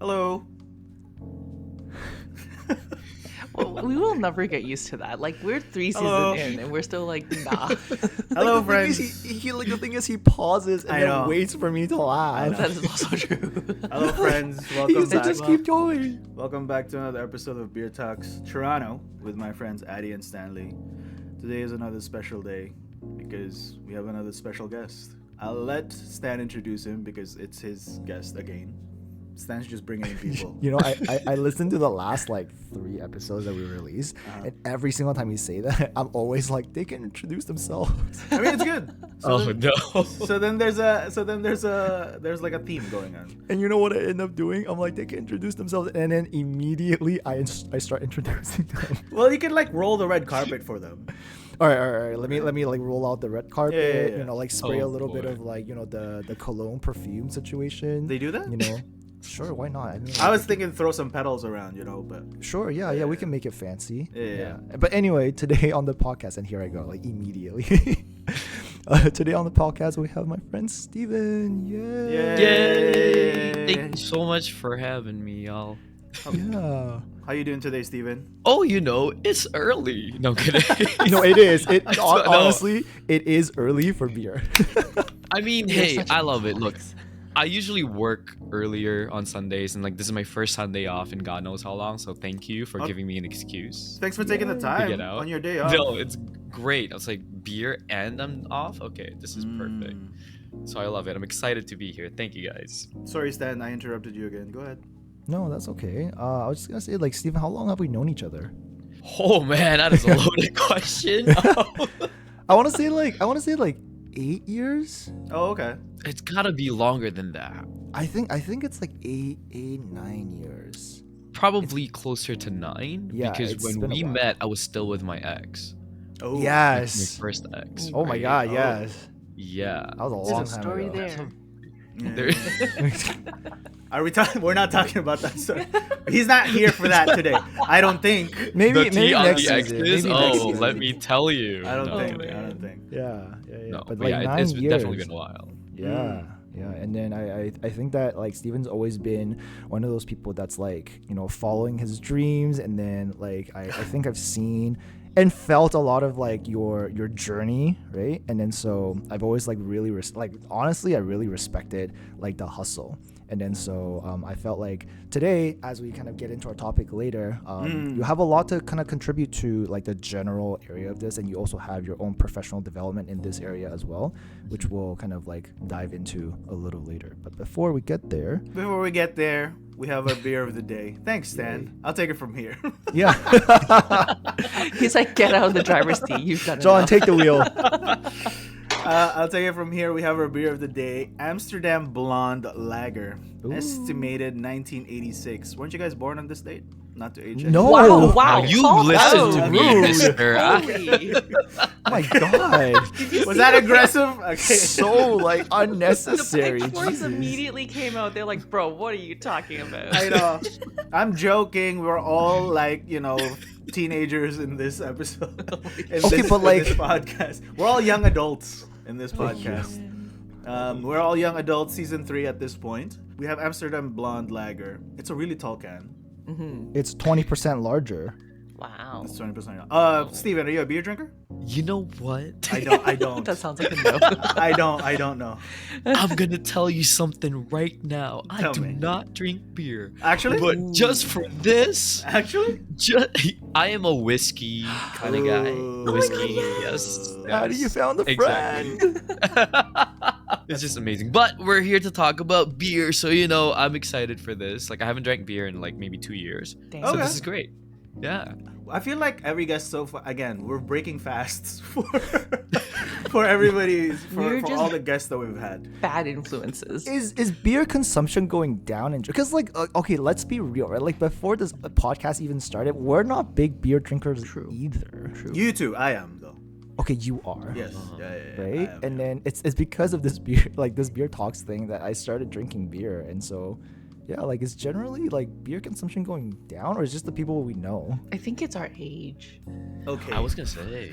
Hello. Well, we will never get used to that. Like, we're 3 Hello. seasons in, and we're still like, nah. Hello, the thing is, friends. the thing is, he pauses and I then know. waits for me to laugh. That is also true. Hello, friends. He Welcome used to back. just keep going. Welcome back to another episode of Beer Talks Toronto with my friends Addie and Stanley. Today is another special day because we have another special guest. I'll let Stan introduce him because it's his guest again. Stan's just bringing in people. You know, I listened to the last like 3 episodes that we released, and every single time you say that, I'm always like, they can introduce themselves. I mean, it's good. No. So then there's like a theme going on. And you know what I end up doing? I'm like, they can introduce themselves, and then immediately I start introducing them. Well, you can like roll the red carpet for them. All right. Let me like roll out the red carpet. Yeah. You know, like spray a Oh, little bit boy. of like the cologne perfume situation. They do that? You know. Sure, why not? I mean, I was thinking throw some petals around, but sure, yeah, we can make it fancy. Yeah. But anyway, today on the podcast, and here I go, like immediately. Today on the podcast, we have my friend Steven. Yay! Yay! Thank you so much for having me, y'all. Yeah. How you doing today, Steven? Oh, it's early. No I'm kidding. You know, it is. No. Honestly, it is early for beer. I mean, You're hey, such a I love it. boss. Look, I usually work earlier on Sundays, and like this is my first Sunday off in God knows how long. So thank you for Oh. giving me an excuse. Thanks for taking the Yay. time get out. on your day off. No, it's great. I was like, beer and I'm off. Okay, this is perfect. So I love it. I'm excited to be here. Thank you guys. Sorry, Stan, I interrupted you again. Go ahead. No, that's okay. I was just gonna say, like, Steven, how long have we known each other? Oh man, that is a loaded question. I want to say like 8 years. Oh, okay. It's gotta be longer than that. I think it's like 9 years. Probably closer to 9. Yeah, because it's when been a we while. met, I was still with my ex. Oh, My Yes. first ex. Oh my right? God. Oh. Yes. Yeah. That was a There's long a time story ago. there. Yeah. There- Are we talking? We're not talking about that story. He's not here for that today. I don't think. Maybe the tea on next the season. exes? Maybe next Oh, season. let me tell you. I don't No, think. man. I don't think. Yeah. No, But but like yeah, 9 it's years. definitely been a while. Yeah. And then I think that like Steven's always been one of those people that's like, following his dreams, and then like I think I've seen and felt a lot of like your journey, right? And then so I've always like really honestly I really respected like the hustle. And then so I felt like today, as we kind of get into our topic later, you have a lot to kind of contribute to like the general area of this, and you also have your own professional development in this area as well, which we'll kind of like dive into a little later. But before we get there, Before we get there, we have our beer of the day. Thanks, Stan. I'll take it from here. yeah, He's like, get out of the driver's seat. You've done John, enough. take the wheel. I'll take it from here. We have our beer of the day, Amsterdam Blonde Lager, Ooh. estimated 1986. Weren't you guys born on this date? Not to age. No. Wow, Oh, wow. you call listen out. to me, rude. mister. Holy. Oh my God, Was that aggressive? Okay. so like The unnecessary. pitchforks Jesus. immediately came out. They're like, bro, what are you talking about? I know. I'm joking. We're all like, teenagers in this episode. Okay, but like- this podcast. We're all young adults in this podcast. We're all young adults, season 3 at this point. We have Amsterdam Blonde Lager. It's a really tall can. It's 20% larger. Wow. It's 20%. Steven, are you a beer drinker? You know what? I don't. That sounds like a no. I don't know. I'm gonna tell you something right now. I Tell do me. not drink beer. Actually? But just for this, Actually? I am a whiskey kind of guy. Ooh. Whiskey, yes. How you found the Exactly. friend? It's just amazing. But we're here to talk about beer, so I'm excited for this. Like I haven't drank beer in like maybe 2 years. Damn. So Okay. this is great. Yeah. I feel like every guest so far, again, we're breaking fasts for everybody, for We're all just- the guests that we've had. Bad influences. Is beer consumption going down? Because like okay, let's be real, right? Like before this podcast even started, we're not big beer drinkers either. You too, I am though. Okay, you are. Yes. Yeah, Right? I am, And yeah. then it's because of this beer, like this beer talks thing, that I started drinking beer, and so yeah, like is generally like beer consumption going down, or is just the people we know? I think it's our age. Okay. I was gonna say.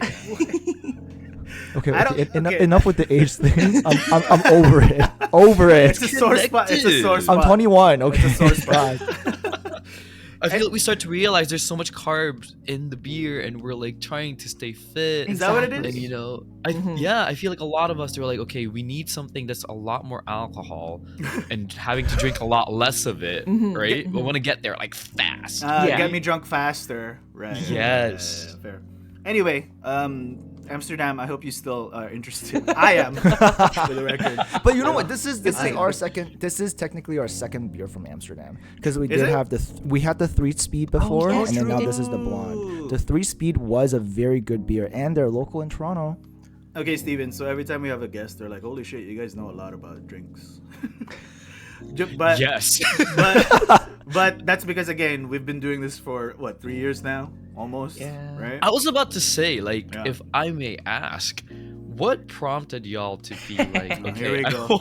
Okay, I don't- okay, okay. enough with the age thing. I'm over it. Over it. It's a sore spot. It's a sore Connected. spot. I'm 21. Okay. It's a sore spot. God. I feel like we start to realize there's so much carbs in the beer, and we're like trying to stay fit. Is that what it Exactly. is? And Mhm. I feel like a lot of us are like, okay, we need something that's a lot more alcohol, and having to drink a lot less of it, Mhm. right? We Mhm. want to get there like fast. Yeah. Get me drunk faster. Right. Yes. Fair. Anyway, Amsterdam, I hope you still are interested. I am, for the record. But you know what? This is I- our second. This is technically our second beer from Amsterdam because we Is did it? have we had the 3-speed before, yes, and then we now did. this is the blonde. The 3-speed was a very good beer, and they're local in Toronto. Okay, Steven, so every time we have a guest, they're like, holy shit, you guys know a lot about drinks. But, Yes. but that's because, again, we've been doing this for, 3 years now? Almost? Yeah. Right? I was about to say, like, Yeah. if I may ask, what prompted y'all to be like, Here okay, we I go.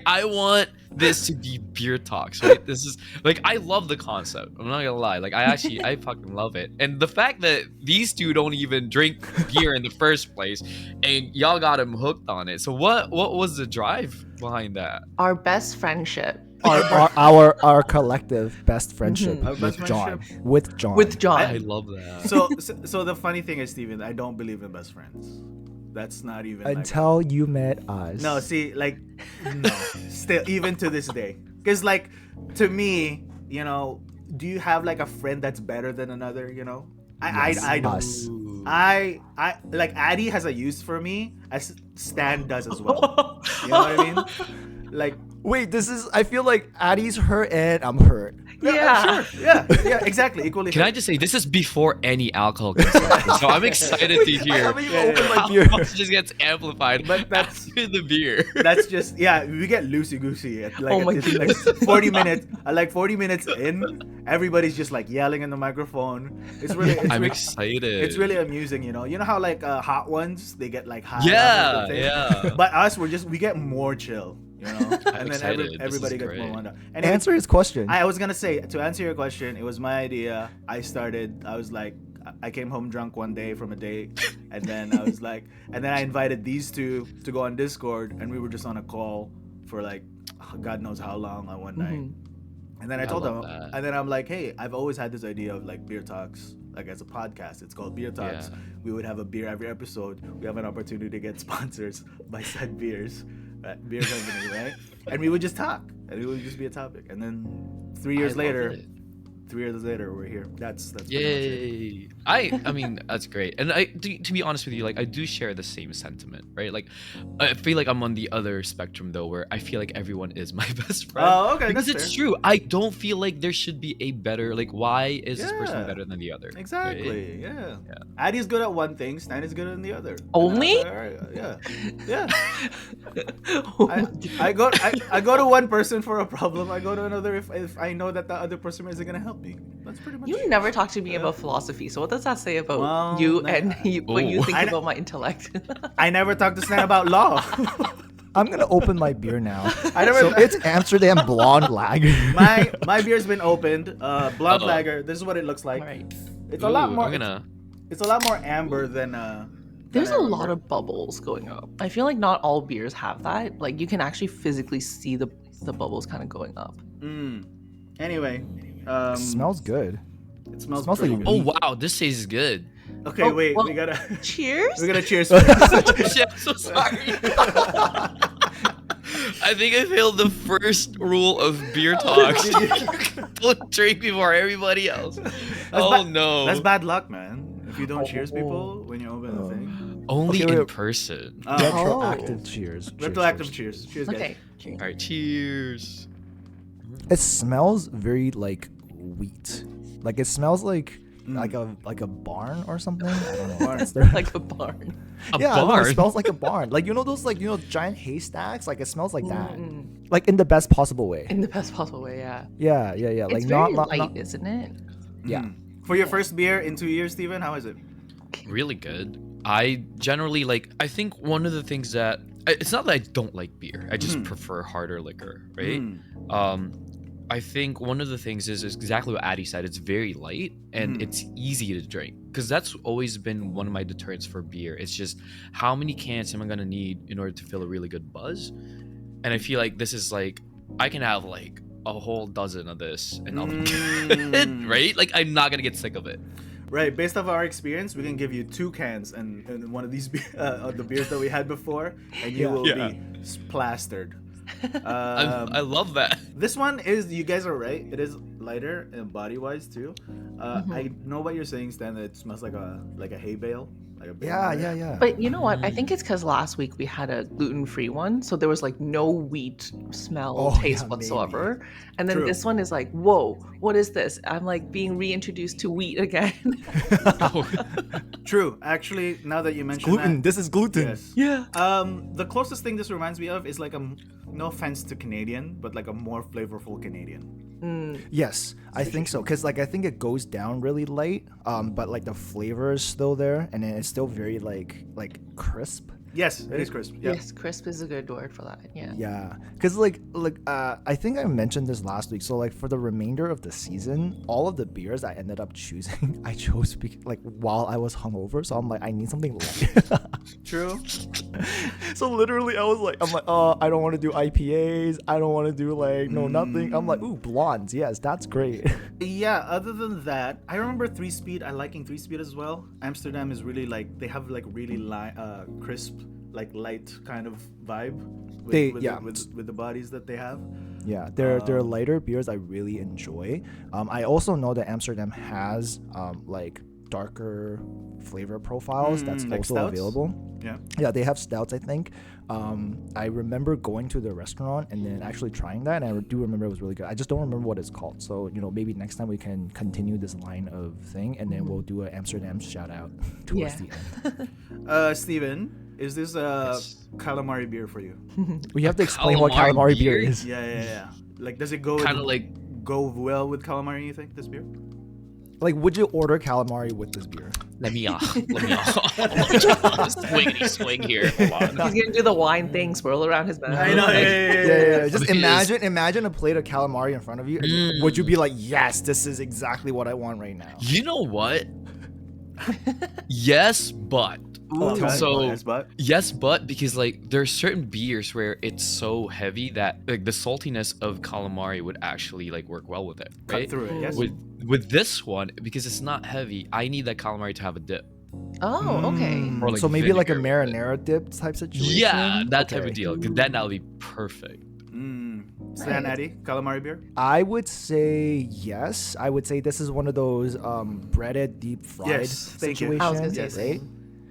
I want this to be beer talks, right? This is like, I love the concept. I'm not gonna lie, like, I fucking love it, and the fact that these two don't even drink beer in the first place, and y'all got him hooked on it. So what was the drive behind that? Our best friendship Our collective best friendship Mhm. Our best with John. friendship? With John. with John. I love that. So the funny thing is, Steven, I don't believe in best friends. That's not even like... Until you met us. No, see, like, no. Still, even to this day. Because, like, to me, do you have, like, a friend that's better than another, Yes, I don't. us. I like, Addy has a use for me, as Stan does as well. You know what I mean? Like, Wait, I feel like Addie's hurt and I'm hurt. Yeah. sure. Yeah, exactly. Equally. Can I just say, this is before any alcohol consumption, so I'm excited to I hear haven't even Yeah, opened yeah. my how beer. much just gets amplified But that's- after the beer. That's just, we get loosey goosey at like, Oh my it's like 40 minutes. At like 40 minutes in, everybody's just like yelling in the microphone. It's really, I'm excited. It's really amusing, You know how like Hot Ones, they get like high. Yeah, off of the thing? yeah. But us, we get more chill, And then excited. This everybody is gets more great. wound up. Anyway, Answer his question. I was gonna say, to answer your question, it was my idea. I was like, I came home drunk one day from a date, and then I was like, and then I invited these two to go on Discord, and we were just on a call for like, God knows how long on one night. And then I told them, love that. and then I'm like, hey, I've always had this idea of like beer talks, like as a podcast. It's called Beer Talks. Yeah. We would have a beer every episode. We have an opportunity to get sponsors by said beers, beer company, right? And we would just talk, and it would just be a topic. And then 3 years I love later, it. 3 years later, we're here. That's pretty much it. Yay! I mean, that's great. And to be honest with you, like, I do share the same sentiment, right? Like, I feel like I'm on the other spectrum though, where I feel like everyone is my best friend. Oh, okay, Because that's it's fair. true. I don't feel like there should be a better, like, why is this person Yeah. better than the other? right? Exactly. Yeah. Yeah. Addy's good at one thing. Stan is good at the other. Only? Yeah. Yeah. I go to one person for a problem. I go to another if I know that the other person isn't gonna help me. That's pretty much. You never talk to me about philosophy, so what does that say about Well, you that- and what you Ooh. think I- about my intellect? I never talk to Stan about law. I'm gonna open my beer now. I never. So it's Amsterdam Blonde Lager. my beer's been opened. Blonde Uh-oh. lager. This is what it looks like. All right. It's a lot Ooh, more. I'm gonna. It's a lot more amber than. There's than a I lot remember. of bubbles going up. I feel like not all beers have that. Like you can actually physically see the bubbles kind of going up. Anyway, Smells good. It smells smells pretty like good. Oh wow, this tastes good. Okay, Oh, wait. well- We gotta. Cheers. We gotta cheers first. Shit, I'm so sorry. I think I failed the first rule of beer talks. Don't drink before everybody else. Oh ba- no. That's bad luck, man. If you don't cheers people when you open the thing. Only Okay, in wait. person. Retroactive cheers. Retroactive cheers. Cheers, guys. Okay. Cheers. All right, cheers. It smells very like wheat. Like it smells like a barn or something. I don't know. Barn. That's their- Like a barn. A yeah, I don't know, barn. it smells like a barn. Like those giant haystacks. Like it smells like that. Mm, Like in the best possible way. in the best possible way, yeah. Yeah. Like It's not, very not, light, not isn't it? yeah. For your first beer in 2 years, Steven, how is it? Really good. I generally like. I think one of the things that it's not that I don't like beer. I just prefer harder liquor, right? I think one of the things is exactly what Addy said. It's very light and it's easy to drink, because that's always been one of my deterrents for beer. It's just how many cans am I gonna need in order to feel a really good buzz? And I feel like this is like I can have like a whole dozen of this and I'll be good, right? Like I'm not gonna get sick of it. Right, based off our experience, we can give you 2 cans and one of these of the beers that we had before, and you will be plastered. I love that. This one is, you guys are right, it is lighter and body wise too. I know what you're saying, Stan, that it smells like a hay bale. Like a bale nut. Yeah. But you know what? I think it's because last week we had a gluten-free one, so there was like no wheat smell or taste whatsoever. And then this one is like, whoa, what is this? I'm like being reintroduced to wheat again. True. Actually, now that you mention Gluten. that, This is gluten. yes. Yeah. The closest thing this reminds me of is like no offense to Canadian, but like a more flavorful Canadian. Yes, I think so. Cause like I think it goes down really light, but like the flavor is still there, and then it's still very like crisp. Yes, it is crisp. Yeah. Yes, crisp is a good word for that. Yeah. Yeah, because like I think I mentioned this last week. So like for the remainder of the season, all of the beers I ended up choosing, I chose like while I was hungover. So I'm like, I need something light. True. So literally, I'm like, oh, I don't want to do IPAs. I don't want to do like nothing. I'm like, ooh, blondes. Yes, that's great. Yeah, other than that, I remember 3-Speed. I liking 3-Speed as well. Amsterdam is really like, they have like really crisp, like light kind of vibe with the bodies that they have. Yeah, they're lighter beers I really enjoy. I also know that Amsterdam has like darker flavor profiles that's like also stouts? available. Yeah. They have stouts, I think. I remember going to the restaurant and then actually trying that, and I do remember it was really good. I just don't remember what it's called. So, maybe next time we can continue this line of thing, and then we'll do an Amsterdam shout out towards the end. Steven, is this a calamari beer for you? We have to explain what calamari beer is. Yeah. Like, does it go Kind of like go well with calamari, you think, this beer? Like, would you order calamari with this beer? let me swing here. Hold on. He's gonna do the wine thing, swirl around his mouth. I know. Yeah. Just Please. imagine a plate of calamari in front of you. And would you be like, yes, this is exactly what I want right now? You know what? Yes, but yes, but because like there's certain beers where it's so heavy that like the saltiness of calamari would actually like work well with it, right? Cut through it, yes. With this one, because it's not heavy, I need that calamari to have a dip. Oh, okay. Or, like, So maybe like a vinegar with it. marinara dip type situation? Yeah, that type Okay. of deal. 'Cause then that would be perfect. Stan, Addy, calamari beer? I would say yes. I would say this is one of those breaded deep fried Yes, thank you. situations, I was gonna say Yes. right?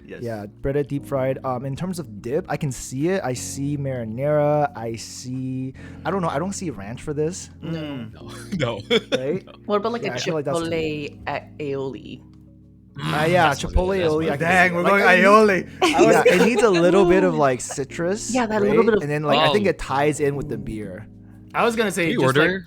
Yes. Yeah, breaded deep fried. In terms of dip, I can see it. I see marinara. I don't know. I don't see ranch for this, No. right? What about like Yeah, a I feel like that's Chipotle aioli? Yeah, That's what Chipotle it is. aioli. I can Dang, see we're it. going Like, aioli. Yeah, it needs a little bit of like citrus. Yeah, that right? little bit of- and then like I think Oh. it ties in with the beer. I was gonna say Can you just order?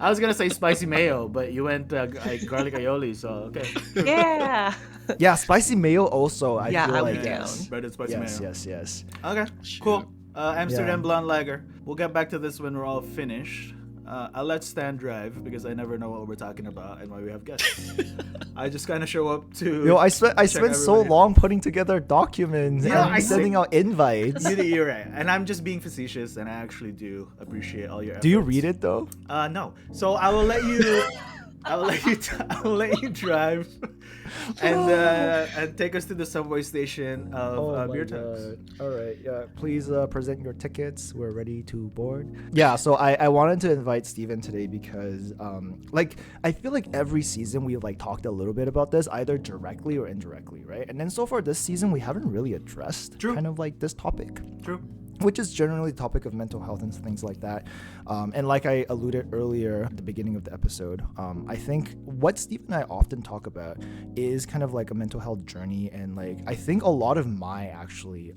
I was gonna say spicy mayo, but you went like garlic aioli, so okay. Yeah. Yeah, spicy mayo also. I Yeah, feel I like would yes. down. Breaded spicy mayo. Yes. Okay, Shoot. cool. Amsterdam Yeah. Blonde Lager. We'll get back to this when we're all finished. I'll let Stan drive because I never know what we're talking about and why we have guests. I just kind of show up to. Yo, I spent so everybody. long putting together documents Yeah, and I sending out invites. You're right, and I'm just being facetious, and I actually do appreciate all your efforts. Do you read it though? No. So I will let you. I will let you drive, and take us to the subway station of Beer Talks. All right, yeah. Please present your tickets. We're ready to board. Yeah, so I wanted to invite Steven today because like I feel like every season we've like talked a little bit about this, either directly or indirectly, right? And then so far this season we haven't really addressed kind of like this topic. True. Which is generally the topic of mental health and things like that. And like I alluded earlier at the beginning of the episode, I think what Steve and I often talk about is kind of like a mental health journey. And like, I think a lot of my actually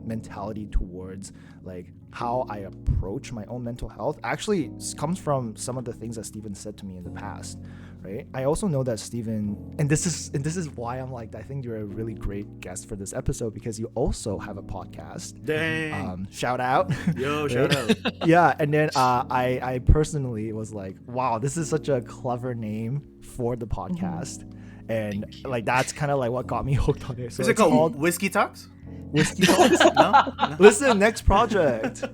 mentality towards like how I approach my own mental health actually comes from some of the things that Steven said to me in the past. right? I also know that Steven, and this is why I'm like, I think you're a really great guest for this episode, because you also have a podcast. Dang. Shout out. Yo, Right? shout out. Yeah, and then I personally was like, wow, this is such a clever name for the podcast. And like that's kind of like what got me hooked on it. So Is it it's called Whiskey Talks? Whiskey Talks? No? Listen, next project.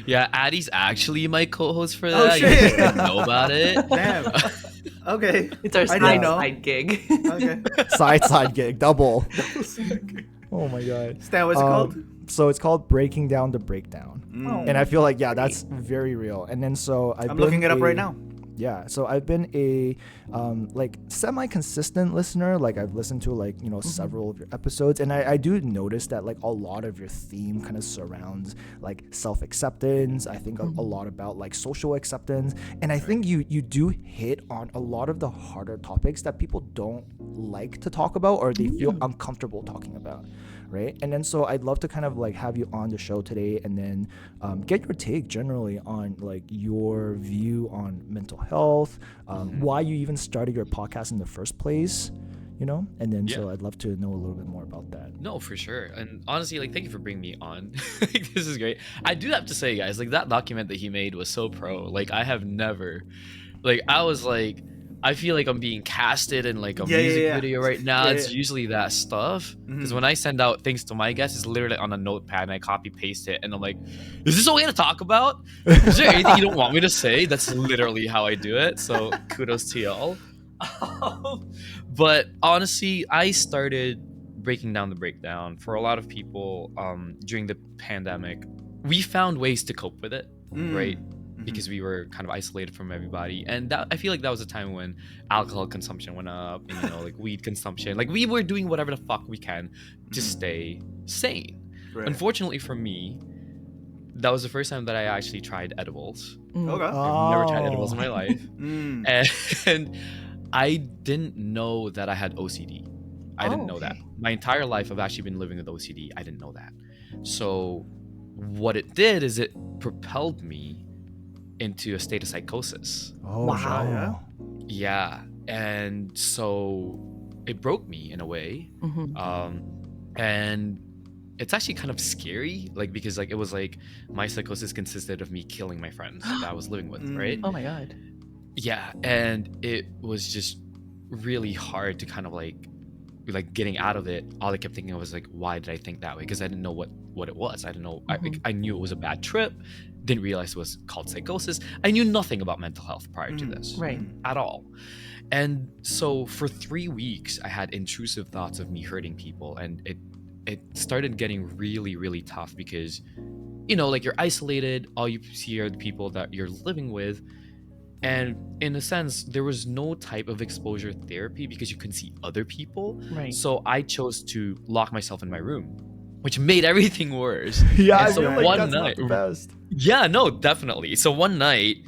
Yeah, Addie's actually my co-host for Oh, that. shit. You guys didn't know about it. Damn. Okay. It's our I didn't know. side gig. Okay. Side gig, double. Oh my god. Stan, what's it called? So it's called Breaking Down the Breakdown. And I feel like, yeah, that's very real. And then so I'm looking it up right now. Yeah, so I've been a like semi-consistent listener. Like I've listened to like, you know, several of your episodes, and I do notice that like a lot of your theme kind of surrounds like self-acceptance. I think a lot about like social acceptance, and I think you do hit on a lot of the harder topics that people don't like to talk about, or they feel uncomfortable talking about. Right. And then so I'd love to kind of like have you on the show today, and then get your take generally on like your view on mental health, why you even started your podcast in the first place, you know, and then so I'd love to know a little bit more about that. No, for sure. And honestly, like, thank you for bringing me on. This is great. I do have to say, guys, like that document that he made was so pro. Like I have never, like I was like, I feel like I'm being casted in like a music video right now. It's usually that stuff. Because when I send out things to my guests, it's literally on a notepad and I copy paste it. And I'm like, is this okay to talk about? Is there anything you don't want me to say? That's literally how I do it. So kudos to y'all. But honestly, I started breaking down the breakdown for a lot of people during the pandemic. We found ways to cope with it, right? Because we were kind of isolated from everybody, and that I feel like that was a time when alcohol consumption went up, and, you know, like weed consumption, like we were doing whatever the fuck we can to stay sane. Right. Unfortunately for me, that was the first time that I actually tried edibles. Okay. I've never tried edibles in my life, and I didn't know that I had OCD. I didn't know that. My entire life I've actually been living with OCD. I didn't know that. So what it did is it propelled me into a state of psychosis. Oh, wow. Yeah. And so it broke me in a way. And it's actually kind of scary, like, because like it was like my psychosis consisted of me killing my friends that I was living with, right? Oh my god. Yeah. And it was just really hard to kind of like getting out of it. All I kept thinking was like, why did I think that way? Because I didn't know what it was. I didn't know. I knew it was a bad trip. Didn't realize it was called psychosis. I knew nothing about mental health prior to this, Right. at all. And so for 3 weeks, I had intrusive thoughts of me hurting people, and it started getting really, really tough because, you know, like you're isolated. All you see are the people that you're living with. And in a sense, there was no type of exposure therapy because you couldn't see other people. Right. So I chose to lock myself in my room, which made everything worse. Yeah, And I so feel like one that's night, not the best. yeah, no, definitely. So one night,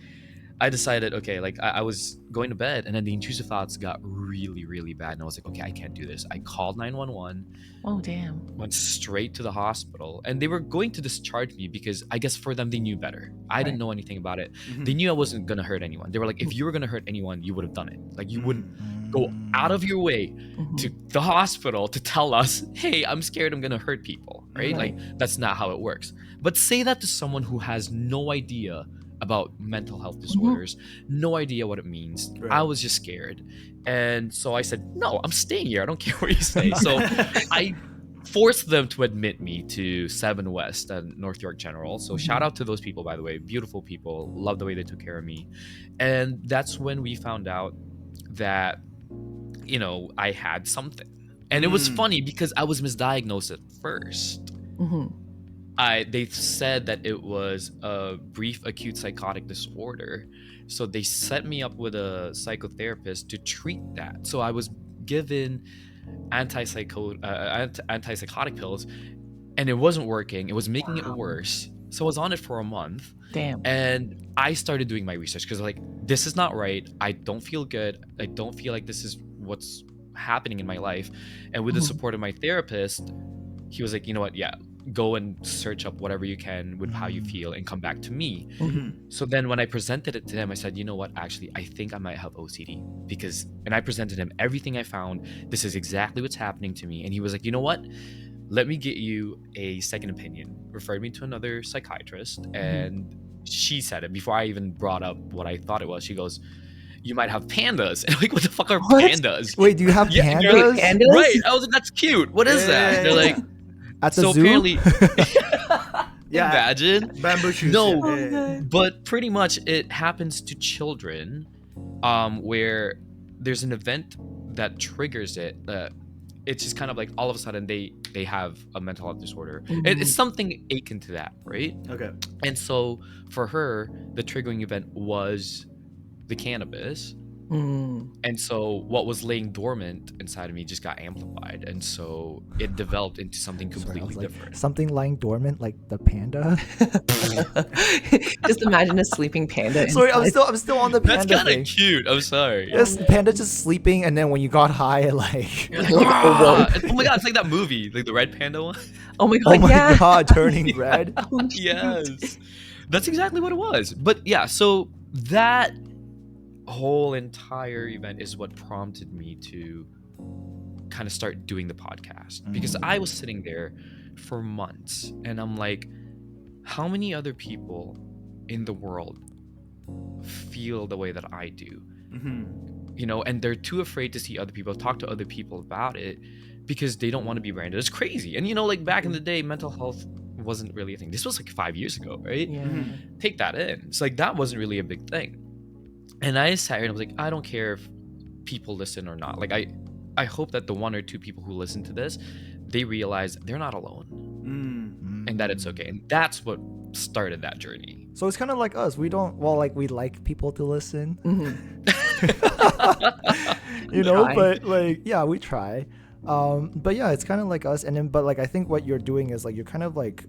I decided, okay, like I was going to bed, and then the intrusive thoughts got really, really bad, and I was like, okay, I can't do this. I called 911. Oh damn. Went straight to the hospital, and they were going to discharge me because I guess for them they knew better. I didn't know anything about it. They knew I wasn't gonna hurt anyone. They were like, if you were gonna hurt anyone, you would have done it. Like you wouldn't go out of your way to the hospital to tell us, hey, I'm scared I'm gonna hurt people, right? Like that's not how it works. But say that to someone who has no idea about mental health disorders, no idea what it means. Right. I was just scared. And so I said, no, I'm staying here. I don't care where you stay. So I forced them to admit me to 7 West and North York General. So shout out to those people, by the way. Beautiful people. Love the way they took care of me. And that's when we found out that, you know, I had something. And it was funny because I was misdiagnosed at first. They said that it was a brief acute psychotic disorder. So they set me up with a psychotherapist to treat that. So I was given antipsychotic pills, and it wasn't working. It was making it worse. So I was on it for a month. Damn. And I started doing my research because like, this is not right. I don't feel good. I don't feel like this is what's happening in my life. And with the support of my therapist, he was like, you know what? Yeah, go and search up whatever you can with how you feel and come back to me. Mm-hmm. So then when I presented it to him, I said, you know what, actually, I think I might have OCD and I presented him everything I found. This is exactly what's happening to me. And he was like, you know what? Let me get you a second opinion. Referred me to another psychiatrist. And she said it before I even brought up what I thought it was. She goes, you might have pandas. And I'm like, what the fuck are What? pandas? Wait, do you have Yeah, pandas? Wait, pandas? Right. I was like, that's cute. What is that? They're like, At the so zoo? apparently, Yeah. imagine. Bamboo shoots. No, Oh my God. but pretty much it happens to children, where there's an event that triggers it. It's just kind of like all of a sudden they have a mental health disorder. It's something akin to that, right? Okay. And so for her, the triggering event was the cannabis. And so what was laying dormant inside of me just got amplified, and so it developed into something Sorry, I completely was like, different. something lying dormant like the panda. Just imagine a sleeping panda. Sorry, I'm inside. still on the That's panda kind of thing. cute. I'm sorry. Yes, panda just sleeping, and then when you got high, like, You're like, Like a "Ah!" rope. Oh my god, it's like that movie, like the red panda one. Oh my oh God, my yeah. god, turning red. Oh, shoot. Yes, that's exactly what it was. But yeah, so that whole entire event is what prompted me to kind of start doing the podcast, because I was sitting there for months and I'm like, how many other people in the world feel the way that I do? Mm-hmm. You know, and they're too afraid to see other people, talk to other people about it, because they don't want to be branded as crazy. And you know, like back in the day, mental health wasn't really a thing. This was like 5 years ago, right? Yeah. Take that in. It's like that wasn't really a big thing. And I sat here and I was like, I don't care if people listen or not. Like I hope that the one or two people who listen to this, they realize they're not alone and that it's okay. And that's what started that journey. So it's kind of like us. We don't, well, like, we like people to listen, you know, Try. but like, yeah, we try. But yeah, it's kind of like us. And then, but like, I think what you're doing is like, you're kind of like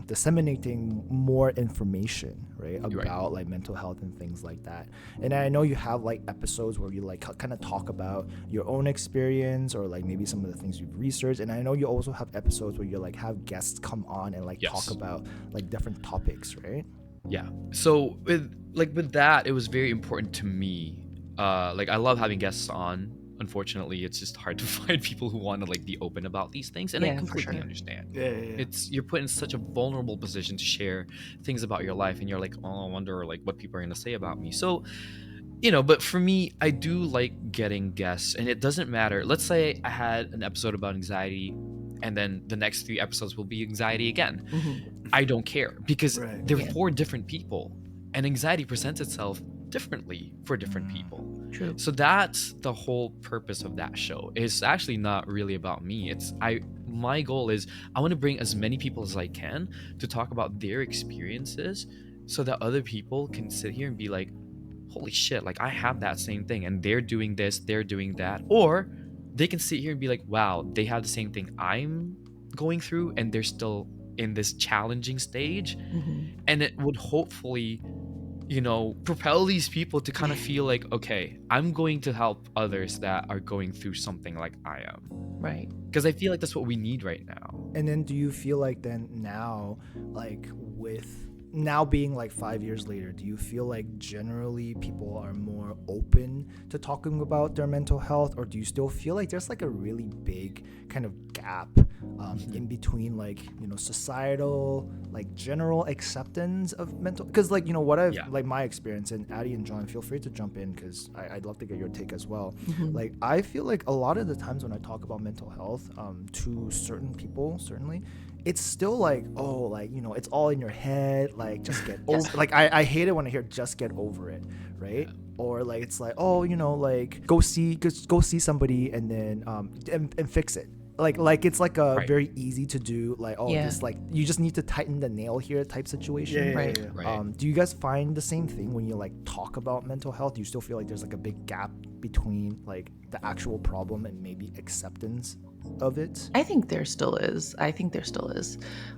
disseminating more information, right, about like mental health and things like that. And I know you have like episodes where you like kind of talk about your own experience or like maybe some of the things you've researched. And I know you also have episodes where you like have guests come on and like talk about like different topics, right? Yeah. So with that, it was very important to me. Like I love having guests on. Unfortunately, it's just hard to find people who want to like be open about these things, and I completely understand. Yeah. You're put in such a vulnerable position to share things about your life, and you're like, oh, I wonder like what people are gonna say about me. So, you know, but for me, I do like getting guests, and it doesn't matter. Let's say I had an episode about anxiety, and then the next 3 episodes will be anxiety again. I don't care, because they're 4 different people, and anxiety presents itself differently for different people. True. So that's the whole purpose of that show. It's actually not really about me. My goal is I want to bring as many people as I can to talk about their experiences, so that other people can sit here and be like, holy shit, like I have that same thing and they're doing this, they're doing that. Or they can sit here and be like, wow, they have the same thing I'm going through and they're still in this challenging stage. And it would hopefully, you know, propel these people to kind of feel like, okay, I'm going to help others that are going through something like I am. Right. Because I feel like that's what we need right now. And then do you feel like then now, like with now being like 5 years later, do you feel like generally people are more open to talking about their mental health, or do you still feel like there's like a really big kind of gap in between, like, you know, societal, like general acceptance of mental, because like, you know, what I've like my experience, and Addie and John, feel free to jump in because I'd love to get your take as well. Like I feel like a lot of the times when I talk about mental health to certain people, certainly, it's still like, oh, like, you know, it's all in your head, like just get over, like I hate it when I hear just get over it, right? Or like it's like, oh, you know, like go see somebody and then and fix it. Like it's like a very easy to do, like, oh, just like you just need to tighten the nail here type situation. Right. Do you guys find the same thing when you like talk about mental health? Do you still feel like there's like a big gap between like the actual problem and maybe acceptance of it? I think there still is.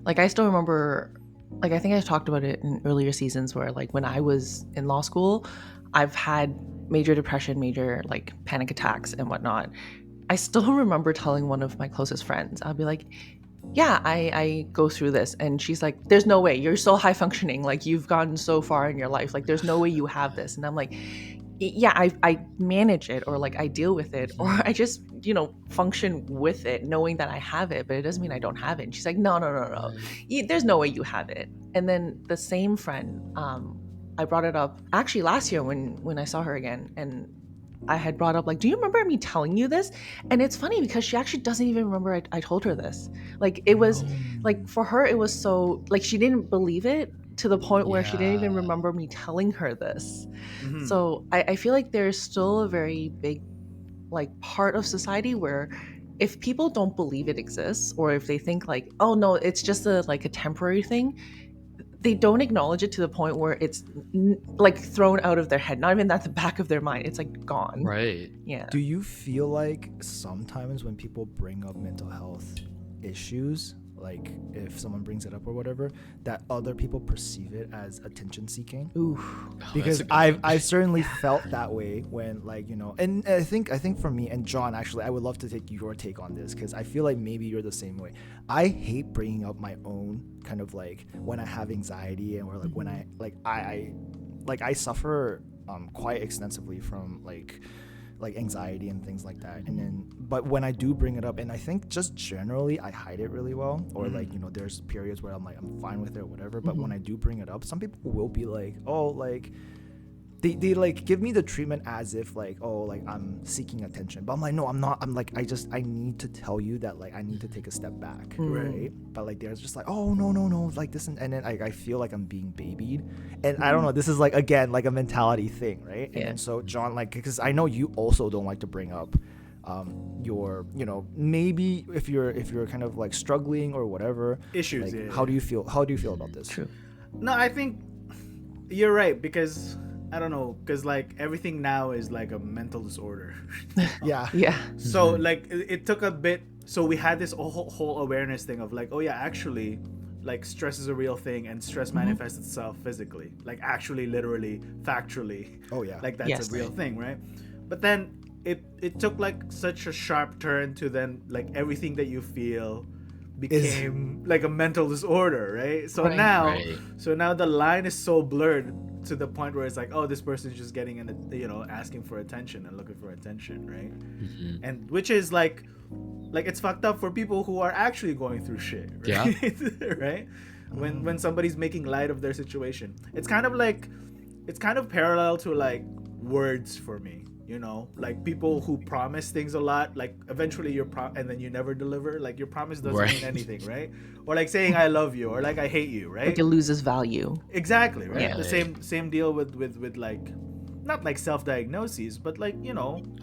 Like I still remember, like I think I talked about it in earlier seasons where like when I was in law school, I've had major depression, major like panic attacks and whatnot. I still remember telling one of my closest friends, I'll be like, yeah, I go through this. And she's like, there's no way. You're so high functioning. Like, you've gotten so far in your life. Like, there's no way you have this. And I'm like, yeah, I manage it, or like I deal with it, or I just, function with it, knowing that I have it, but it doesn't mean I don't have it. And she's like, no, no, no, no. There's no way you have it. And then the same friend, I brought it up actually last year when I saw her again, and I had brought up, like, do you remember me telling you this? And it's funny because she actually doesn't even remember I told her this. Like, it was like, for her, it was so, like, she didn't believe it to the point where she didn't even remember me telling her this. Mm-hmm. So I feel like there's still a very big, like, part of society where if people don't believe it exists, or if they think like, oh no, it's just a temporary thing, they don't acknowledge it to the point where it's like thrown out of their head, not even at the back of their mind. It's like gone. Right. Yeah. Do you feel like sometimes when people bring up mental health issues, like if someone brings it up or whatever, that other people perceive it as attention seeking? Ooh. Because I've certainly felt that way when, like, and I think for me and John, actually, I would love to take your take on this, because I feel like maybe you're the same way. I hate bringing up my own kind of, like, when I have anxiety, or like when I suffer quite extensively from like anxiety and things like that. And then, but when I do bring it up, and I think just generally I hide it really well, or like, there's periods where I'm like, I'm fine with it or whatever. But when I do bring it up, some people will be like, oh, like they like give me the treatment as if like, oh, like I'm seeking attention. But I'm like, no, I'm not. I'm like, I need to tell you that, like, I need to take a step back, right? But like, there's just like, oh, no, like this, and then I feel like I'm being babied, and I don't know. This is like, again, like a mentality thing, right? Yeah. And so John, like, because I know you also don't like to bring up your, maybe if you're kind of like struggling or whatever Issues. like, how do you feel about this? True. No, I think you're right, because I don't know, because like everything now is like a mental disorder. Yeah. So like it took a bit. So we had this whole awareness thing of like, oh yeah, actually, like, stress is a real thing, and stress manifests itself physically, like actually, literally, factually. Oh yeah. Like that's Yes. a real thing, right? But then it took like such a sharp turn to then like everything that you feel became like a mental disorder, right? So Right. now the line is so blurred to the point where it's like, oh, this person's just getting in, asking for attention and looking for attention, right? And which is like it's fucked up for people who are actually going through shit, right? Yeah. Right? When somebody's making light of their situation, it's kind of parallel to like words for me. Like people who promise things a lot, like eventually and then you never deliver. Like your promise doesn't mean anything, right? Or like saying I love you, or like I hate you, right? Like it loses value. Exactly, right? Yeah. The same deal with like, not like self-diagnoses, but like,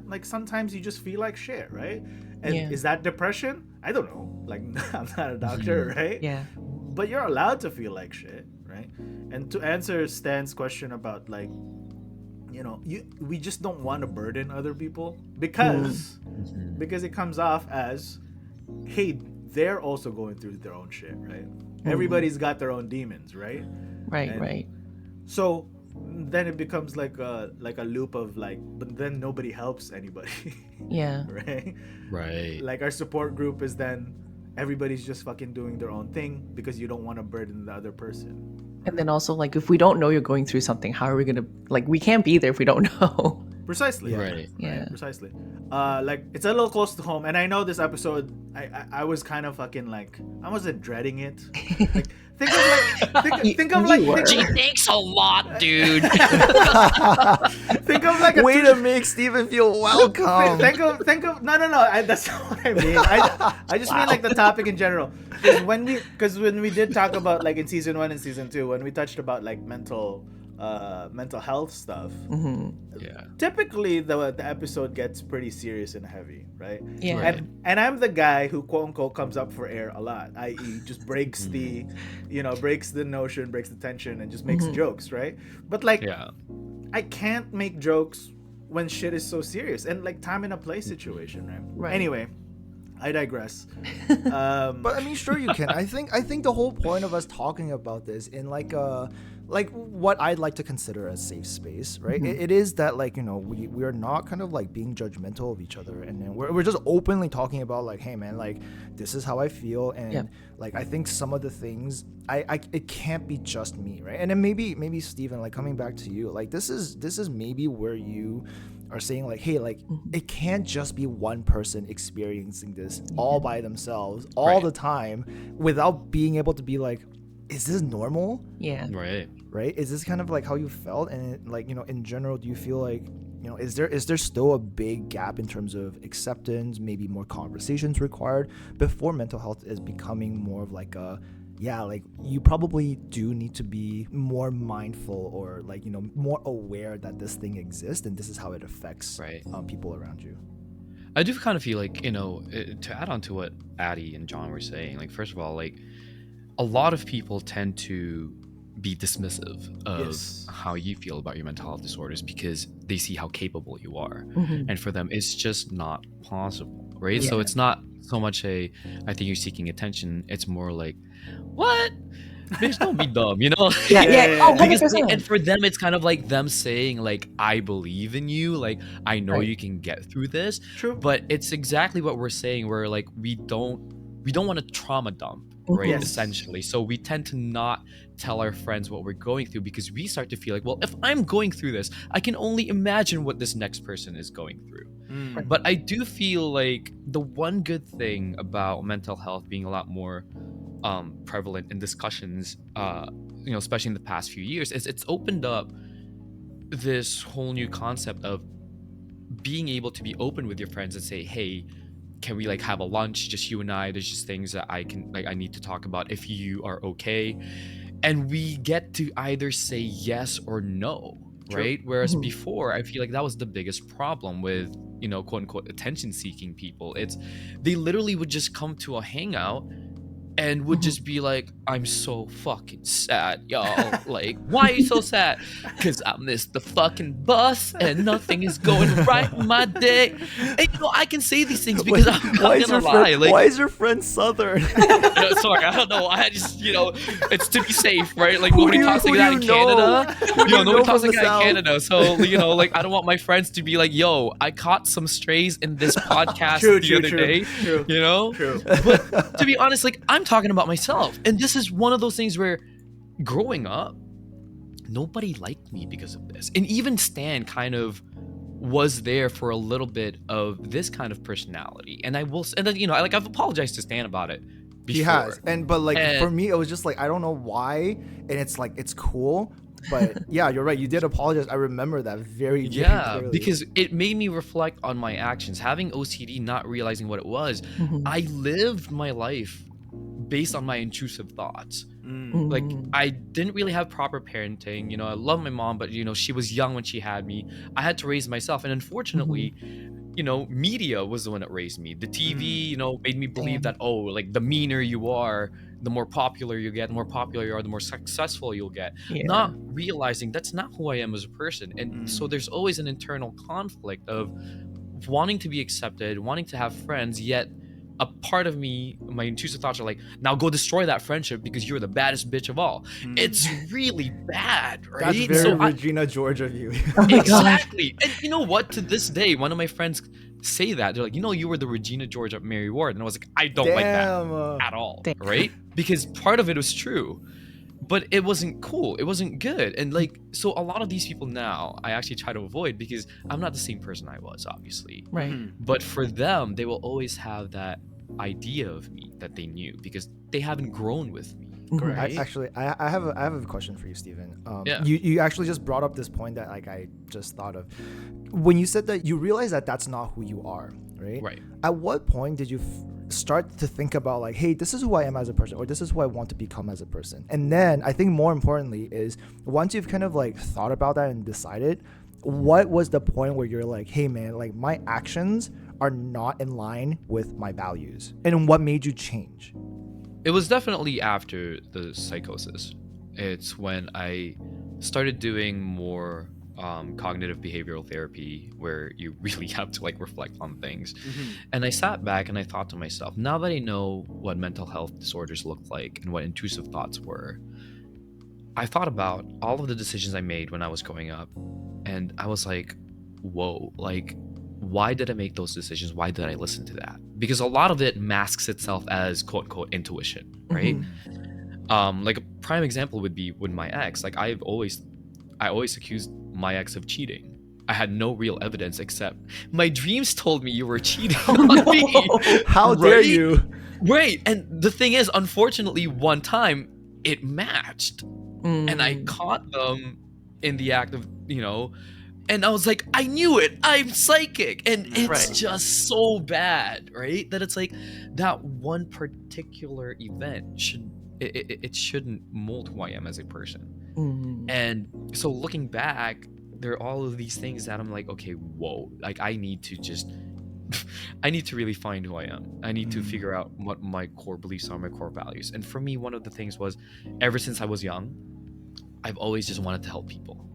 like sometimes you just feel like shit, right? And is that depression? I don't know. Like, I'm not a doctor, right? Yeah. But you're allowed to feel like shit, right? And to answer Stan's question about like, we just don't want to burden other people because it comes off as, hey, they're also going through their own shit, right? Everybody's got their own demons, right? Right. So then it becomes like a loop of like, but then nobody helps anybody. Yeah. Right. Like our support group is then everybody's just fucking doing their own thing because you don't want to burden the other person. And then also, like, if we don't know you're going through something, how are we gonna, like, we can't be there if we don't know. Precisely. Right. Yeah. Precisely. Like, it's a little close to home, and I know this episode, I was kind of fucking like, I wasn't dreading it. Like, think of like Gee, thanks a lot, dude. think of like way to make Steven feel welcome. think of no, that's not what I mean. I just mean like the topic in general. Because when we did talk about like in season 1 and season 2, when we touched about like mental health stuff, Yeah. typically the episode gets pretty serious and heavy, right? Yeah. Right. And I'm the guy who quote unquote comes up for air a lot, i.e. just breaks the notion, breaks the tension, and just makes jokes, right? But like, I can't make jokes when shit is so serious, and like time and a place situation, right? Anyway, I digress. But I mean, sure you can. I think the whole point of us talking about this in like a like what I'd like to consider a safe space, right? Mm-hmm. It is that, like, you know, we are not kind of like being judgmental of each other, and then we're just openly talking about like, hey man, like this is how I feel, and like I think some of the things I it can't be just me, right? And then maybe Steven, like coming back to you, like this is maybe where you are saying like, hey, like it can't just be one person experiencing this all by themselves all the time without being able to be like, is this normal? Yeah. Right? Is this kind of like how you felt? And it, like, you know, in general, do you feel like, you know, is there still a big gap in terms of acceptance, maybe more conversations required before mental health is becoming more of like a, yeah, like you probably do need to be more mindful or like, you know, more aware that this thing exists and this is how it affects people around you? I do kind of feel like, you know, to add on to what Addie and John were saying, like, first of all, like, a lot of people tend to be dismissive of how you feel about your mental health disorders because they see how capable you are. And for them, it's just not possible, right? So it's not so much I think you're seeking attention. It's more like, what? Bitch, don't be dumb, you know? Oh, 100%. And for them, it's kind of like them saying, like, I believe in you. Like, I know you can get through this. True. But it's exactly what we're saying, where, like, we don't want to trauma dump, right? Essentially. So we tend to not tell our friends what we're going through because we start to feel like, well, if I'm going through this, I can only imagine what this next person is going through. But I do feel like the one good thing about mental health being a lot more prevalent in discussions, you know, especially in the past few years, is it's opened up this whole new concept of being able to be open with your friends and say, hey, can we like have a lunch, just you and I? There's just things that I need to talk about if you are okay. And we get to either say yes or no, right? Whereas before, I feel like that was the biggest problem with, you know, quote unquote attention seeking people. It's they literally would just come to a hangout and would just be like, I'm so fucking sad, y'all. Like, why are you so sad? Because I missed the fucking bus and nothing is going right in my day. And, you know, I can say these things because I'm not gonna lie. Like, why is your friend Southern? Sorry, I don't know. I just, you know, it's to be safe, right? Like, nobody talks like that in Canada. You know, nobody talks like that in Canada. So, you know, like, I don't want my friends to be like, yo, I caught some strays in this podcast the other day. You know? But to be honest, like, I'm talking about myself. And this is one of those things where growing up, nobody liked me because of this. And even Stan kind of was there for a little bit of this kind of personality. And then, you know, I've apologized to Stan about it before. He has. But for me, it was just like, I don't know why. And it's like, it's cool. But yeah, you're right. You did apologize. I remember that very clearly. Because it made me reflect on my actions. Having OCD, not realizing what it was, I lived my life based on my intrusive thoughts. Like, I didn't really have proper parenting. You know, I love my mom, but, you know, she was young when she had me. I had to raise myself. And unfortunately, you know, media was the one that raised me. The TV, you know, made me believe that, oh, like, the meaner you are, the more popular you get, the more popular you are, the more successful you'll get. Not realizing that's not who I am as a person. And so there's always an internal conflict of wanting to be accepted, wanting to have friends, yet a part of me, my intrusive thoughts are like, now go destroy that friendship because you're the baddest bitch of all. It's really bad, right? That's very Regina George of you. Exactly. And you know what? To this day, one of my friends say that. They're like, you know, you were the Regina George of Mary Ward. And I was like, I don't like that at all, right? Because part of it was true. But it wasn't cool. It wasn't good. And like, so a lot of these people now, I actually try to avoid because I'm not the same person I was, obviously. Right. But for them, they will always have that idea of me that they knew because they haven't grown with me. Right. I have a question for you, Steven. You actually just brought up this point that like I just thought of. When you said that you realize that that's not who you are, right? Right. At what point did you start to think about like, hey, this is who I am as a person, or this is who I want to become as a person? And then I think more importantly is once you've kind of like thought about that and decided, what was the point where you're like, hey man, like my actions are not in line with my values? And what made you change? It was definitely after the psychosis. It's when I started doing more cognitive behavioral therapy, where you really have to like reflect on things. And I sat back and I thought to myself, now that I know what mental health disorders look like and what intrusive thoughts were, I thought about all of the decisions I made when I was growing up, and I was like, whoa, like, why did I make those decisions? Why did I listen to that? Because a lot of it masks itself as quote unquote intuition, right? Like a prime example would be with my ex. Like I always accused my ex of cheating. I had no real evidence except my dreams told me you were cheating on me. How dare Right? you? Right. And the thing is, unfortunately, one time it matched. And I caught them in the act of, and I was like, I knew it. I'm psychic. And it's just so bad, right? That it's like that one particular event it shouldn't mold who I am as a person. And so looking back, there are all of these things that I'm like, okay, whoa, like I need to really find who I am. I need to figure out what my core beliefs are, my core values. And for me, one of the things was, ever since I was young, I've always just wanted to help people.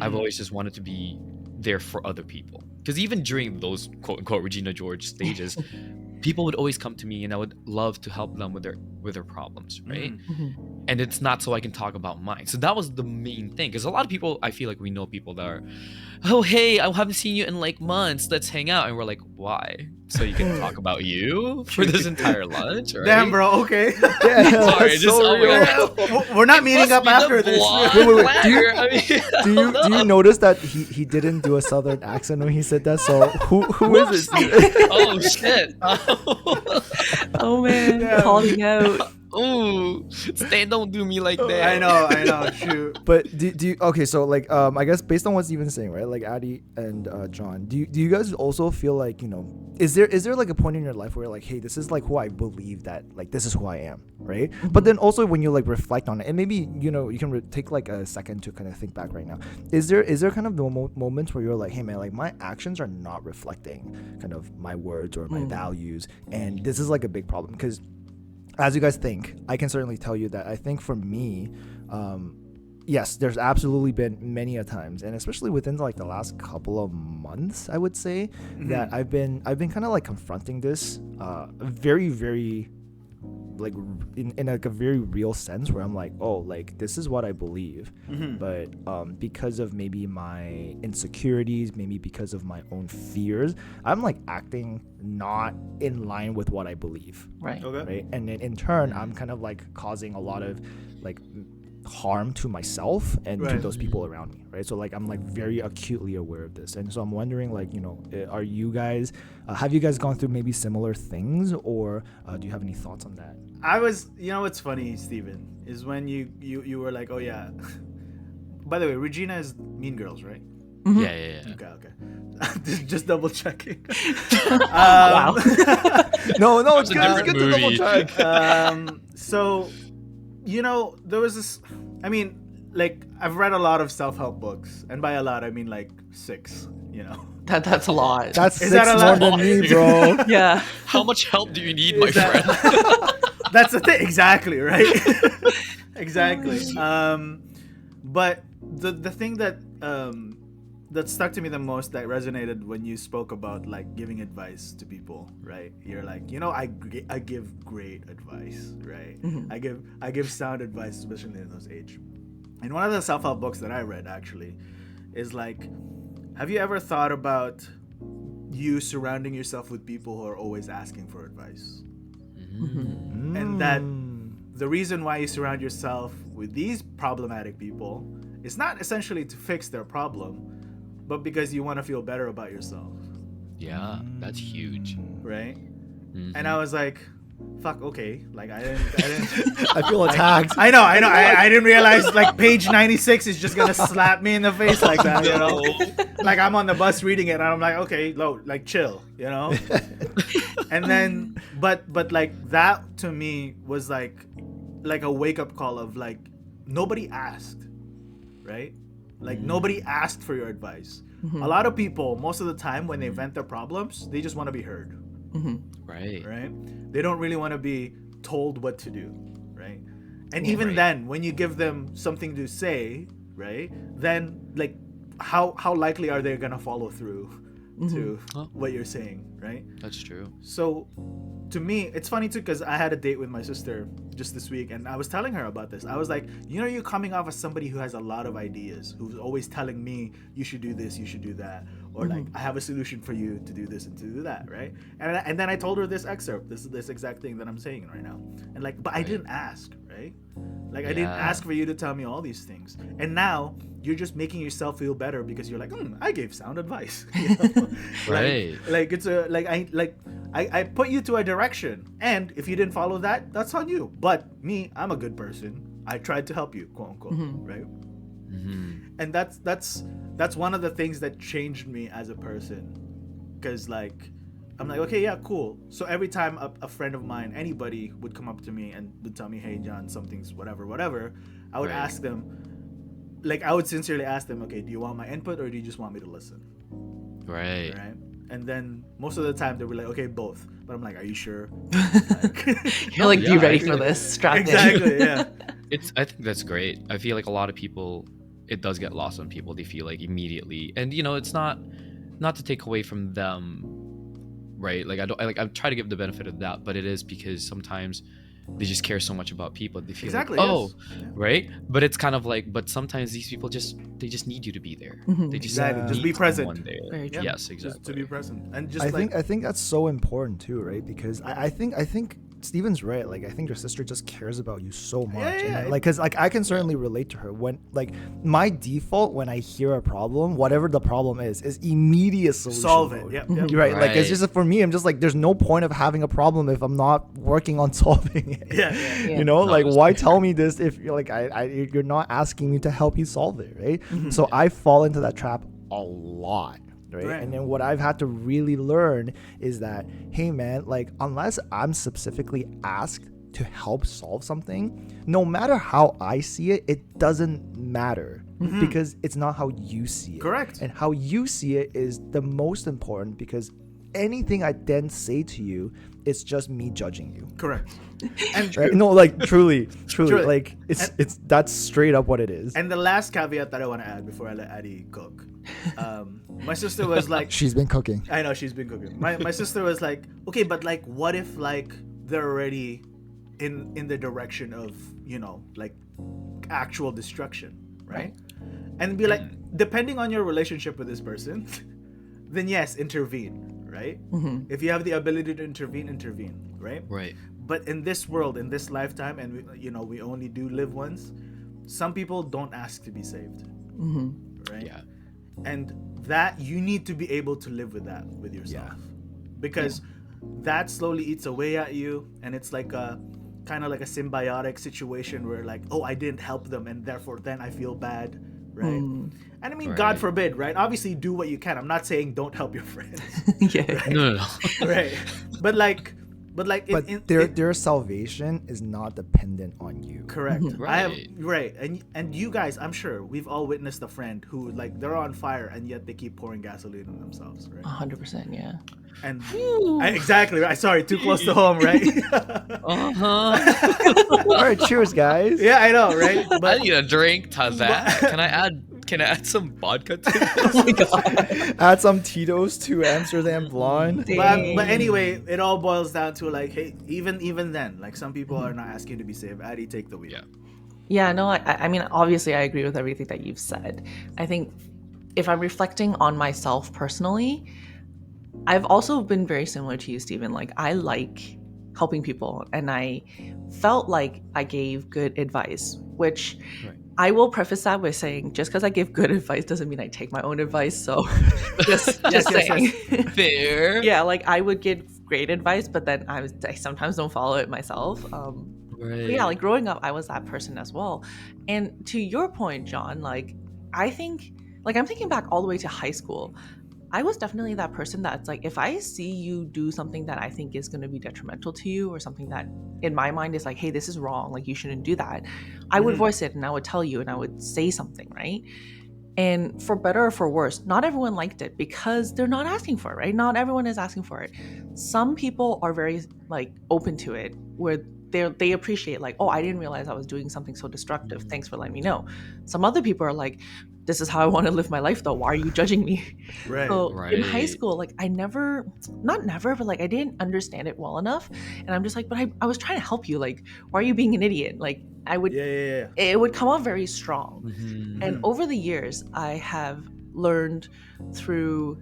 I've always just wanted to be there for other people. Because even during those quote unquote Regina George stages, people would always come to me and I would love to help them with their problems, right? And it's not so I can talk about mine. So that was the main thing. Because a lot of people, I feel like we know people that are, oh hey, I haven't seen you in like months, let's hang out. And we're like, why? So you can talk about you for this entire lunch, right? Damn, bro. Okay. Yeah, Sorry, that's just so real. We're not meeting up after this. Wait. Do Do you notice that he didn't do a southern accent when he said that? So who is it? Oh shit! Oh man, Yeah. calling out. Ooh, Stan, don't do me like that. I know. Shoot. But do you okay? So like I guess based on what Steven's saying, right? Like Addie and John, do you guys also feel like is there like a point in your life where you're like, hey, this is like who I believe that like this is who I am, right? But then also when you like reflect on it, and maybe you can take like a second to kind of think back right now. Is there kind of moments where you're like, hey man, like my actions are not reflecting kind of my words or my values, and this is like a big problem because. As you guys think, I can certainly tell you that I think for me, yes, there's absolutely been many a times, and especially within like the last couple of months, I would say that I've been kind of like confronting this very, very like in like a very real sense where I'm like, oh, like this is what I believe, but because of maybe my insecurities, maybe because of my own fears, I'm like acting not in line with what I believe, Right. Okay. right? And then in turn, I'm kind of like causing a lot of like harm to myself and to those people around me, right? So like I'm like very acutely aware of this, and so I'm wondering like are you guys have you guys gone through maybe similar things, or do you have any thoughts on that? I was, what's funny, Steven, is when you were like, oh yeah. By the way, Regina is Mean Girls, right? Yeah. Okay. Just double checking. Wow. No, It's it's a good. It's different good to double movie. check. So, there was this. I mean, like I've read a lot of self-help books, and by a lot I mean like 6. That's a lot. That's Is 6 that a more lot? than me, bro. Yeah. How much help do you need, my Is that- friend? That's the thing, exactly, right? Exactly. But the thing that that stuck to me the most, that resonated when you spoke about like giving advice to people, right? You're like, I give great advice, right? I give sound advice, especially in those age. And one of the self-help books that I read actually is like, have you ever thought about you surrounding yourself with people who are always asking for advice? And that the reason why you surround yourself with these problematic people is not essentially to fix their problem, but because you want to feel better about yourself. Yeah, that's huge. Right? And I was like, fuck, okay. Like I didn't I feel attacked. I know. I didn't realize like page 96 is just gonna slap me in the face like that, Like I'm on the bus reading it and I'm like, okay, like chill, And then but like that to me was like a wake up call of like nobody asked, right? Like nobody asked for your advice. A lot of people, most of the time when they vent their problems, they just want to be heard. Right? They don't really want to be told what to do, right? And even then, when you give them something to say, right? Then like how likely are they gonna follow through, to what you're saying, right? That's true. So to me, it's funny too, because I had a date with my sister just this week, and I was telling her about this. I was like, you're coming off as somebody who has a lot of ideas, who's always telling me you should do this, you should do that, or like I have a solution for you to do this and to do that, right? And then I told her this excerpt, this exact thing that I'm saying right now, and like, but I didn't ask, right? Like I didn't ask for you to tell me all these things, and now you're just making yourself feel better because you're like, I gave sound advice, you know? Right. Like it's a I put you to a direction, and if you didn't follow that, that's on you. But me, I'm a good person. I tried to help you, quote unquote, right? And that's one of the things that changed me as a person, because like I'm like, okay, yeah, cool. So every time a friend of mine, anybody would come up to me and would tell me, hey John, something's whatever, I would ask them, like I would sincerely ask them, okay, do you want my input or do you just want me to listen? Right. And then most of the time they were like, okay, both. But I'm like, are you sure? You're like, be ready for this. Strap in. Exactly, yeah. I think that's great. I feel like a lot of people, it does get lost on people. They feel like immediately, and it's not to take away from them, right? Like I try to give the benefit of that, but it is because sometimes they just care so much about people. They feel exactly, like, right? But it's kind of like, but sometimes these people just need you to be there. They just just be present. One day. Very true. Yes, exactly. Just to be present, and just I think that's so important too, right? Because I think Steven's right. Like I think your sister just cares about you so much, and like because like I can certainly relate to her when like my default when I hear a problem, whatever the problem is immediate solution. Solve it. Mode. Yep. Right. Like it's just for me. I'm just like there's no point of having a problem if I'm not working on solving it. Yeah. You know, like why tell me this if you're like you're not asking me to help you solve it, right? So I fall into that trap a lot. Right? And then what I've had to really learn is that, hey man, like unless I'm specifically asked to help solve something, no matter how I see it, it doesn't matter because it's not how you see it. Correct. And how you see it is the most important because anything I then say to you, it's just me judging you. Correct. And right? No, like truly, like it's that's straight up what it is. And the last caveat that I want to add before I let Addie cook, my sister was like, she's been cooking. I know she's been cooking. My sister was like, okay, but like, what if like they're already in the direction of like actual destruction, right? And be like, depending on your relationship with this person, then yes, intervene. Right? If you have the ability to intervene, right? Right. But in this world, in this lifetime, and we only do live once, some people don't ask to be saved, right? Yeah. And that you need to be able to live with that with yourself, because that slowly eats away at you, and it's like a kind of like a symbiotic situation where like, oh, I didn't help them, and therefore then I feel bad. Right. And I mean, God forbid, right? Obviously, do what you can. I'm not saying don't help your friends. Yeah. Right? No. Right. But their salvation is not dependent on you. Correct. Right. And you guys, I'm sure we've all witnessed a friend who like they're on fire and yet they keep pouring gasoline on themselves. Right. 100%. Yeah. And exactly. Right. Sorry, too close to home, right? All right, cheers, guys. Yeah, I know, right? But I But need a drink to that. Can I add some vodka to this? Oh my god. Add some Tito's to Amsterdam Blonde. but anyway, it all boils down to like, hey, even then, like some people are not asking to be saved. Addie, take the wheel. Yeah, no, I mean, obviously I agree with everything that you've said. I think if I'm reflecting on myself personally, I've also been very similar to you, Stephen. Like, I like helping people, and I felt like I gave good advice, which I will preface that by saying just because I give good advice doesn't mean I take my own advice. So just saying. Fair. Yeah, like I would give great advice, but then I sometimes don't follow it myself. But yeah, like growing up, I was that person as well. And to your point, John, like I think, like I'm thinking back all the way to high school. I was definitely that person that's like, if I see you do something that I think is going to be detrimental to you, or something that in my mind is like, hey, this is wrong, like you shouldn't do that, I would voice it and I would tell you and I would say something, right? And for better or for worse, not everyone liked it because they're not asking for it, right? Not everyone is asking for it. Some people are very like open to it, where they appreciate like, oh, I didn't realize I was doing something so destructive. Thanks for letting me know. Some other people are like, this is how I want to live my life though. Why are you judging me? Right. So in high Right. school, like I never, not never, but like I didn't understand it well enough. And I'm just like, but I was trying to help you. Like, why are you being an idiot? Like I would, Yeah. it would come off very strong. And Mm-hmm. over the years, I have learned through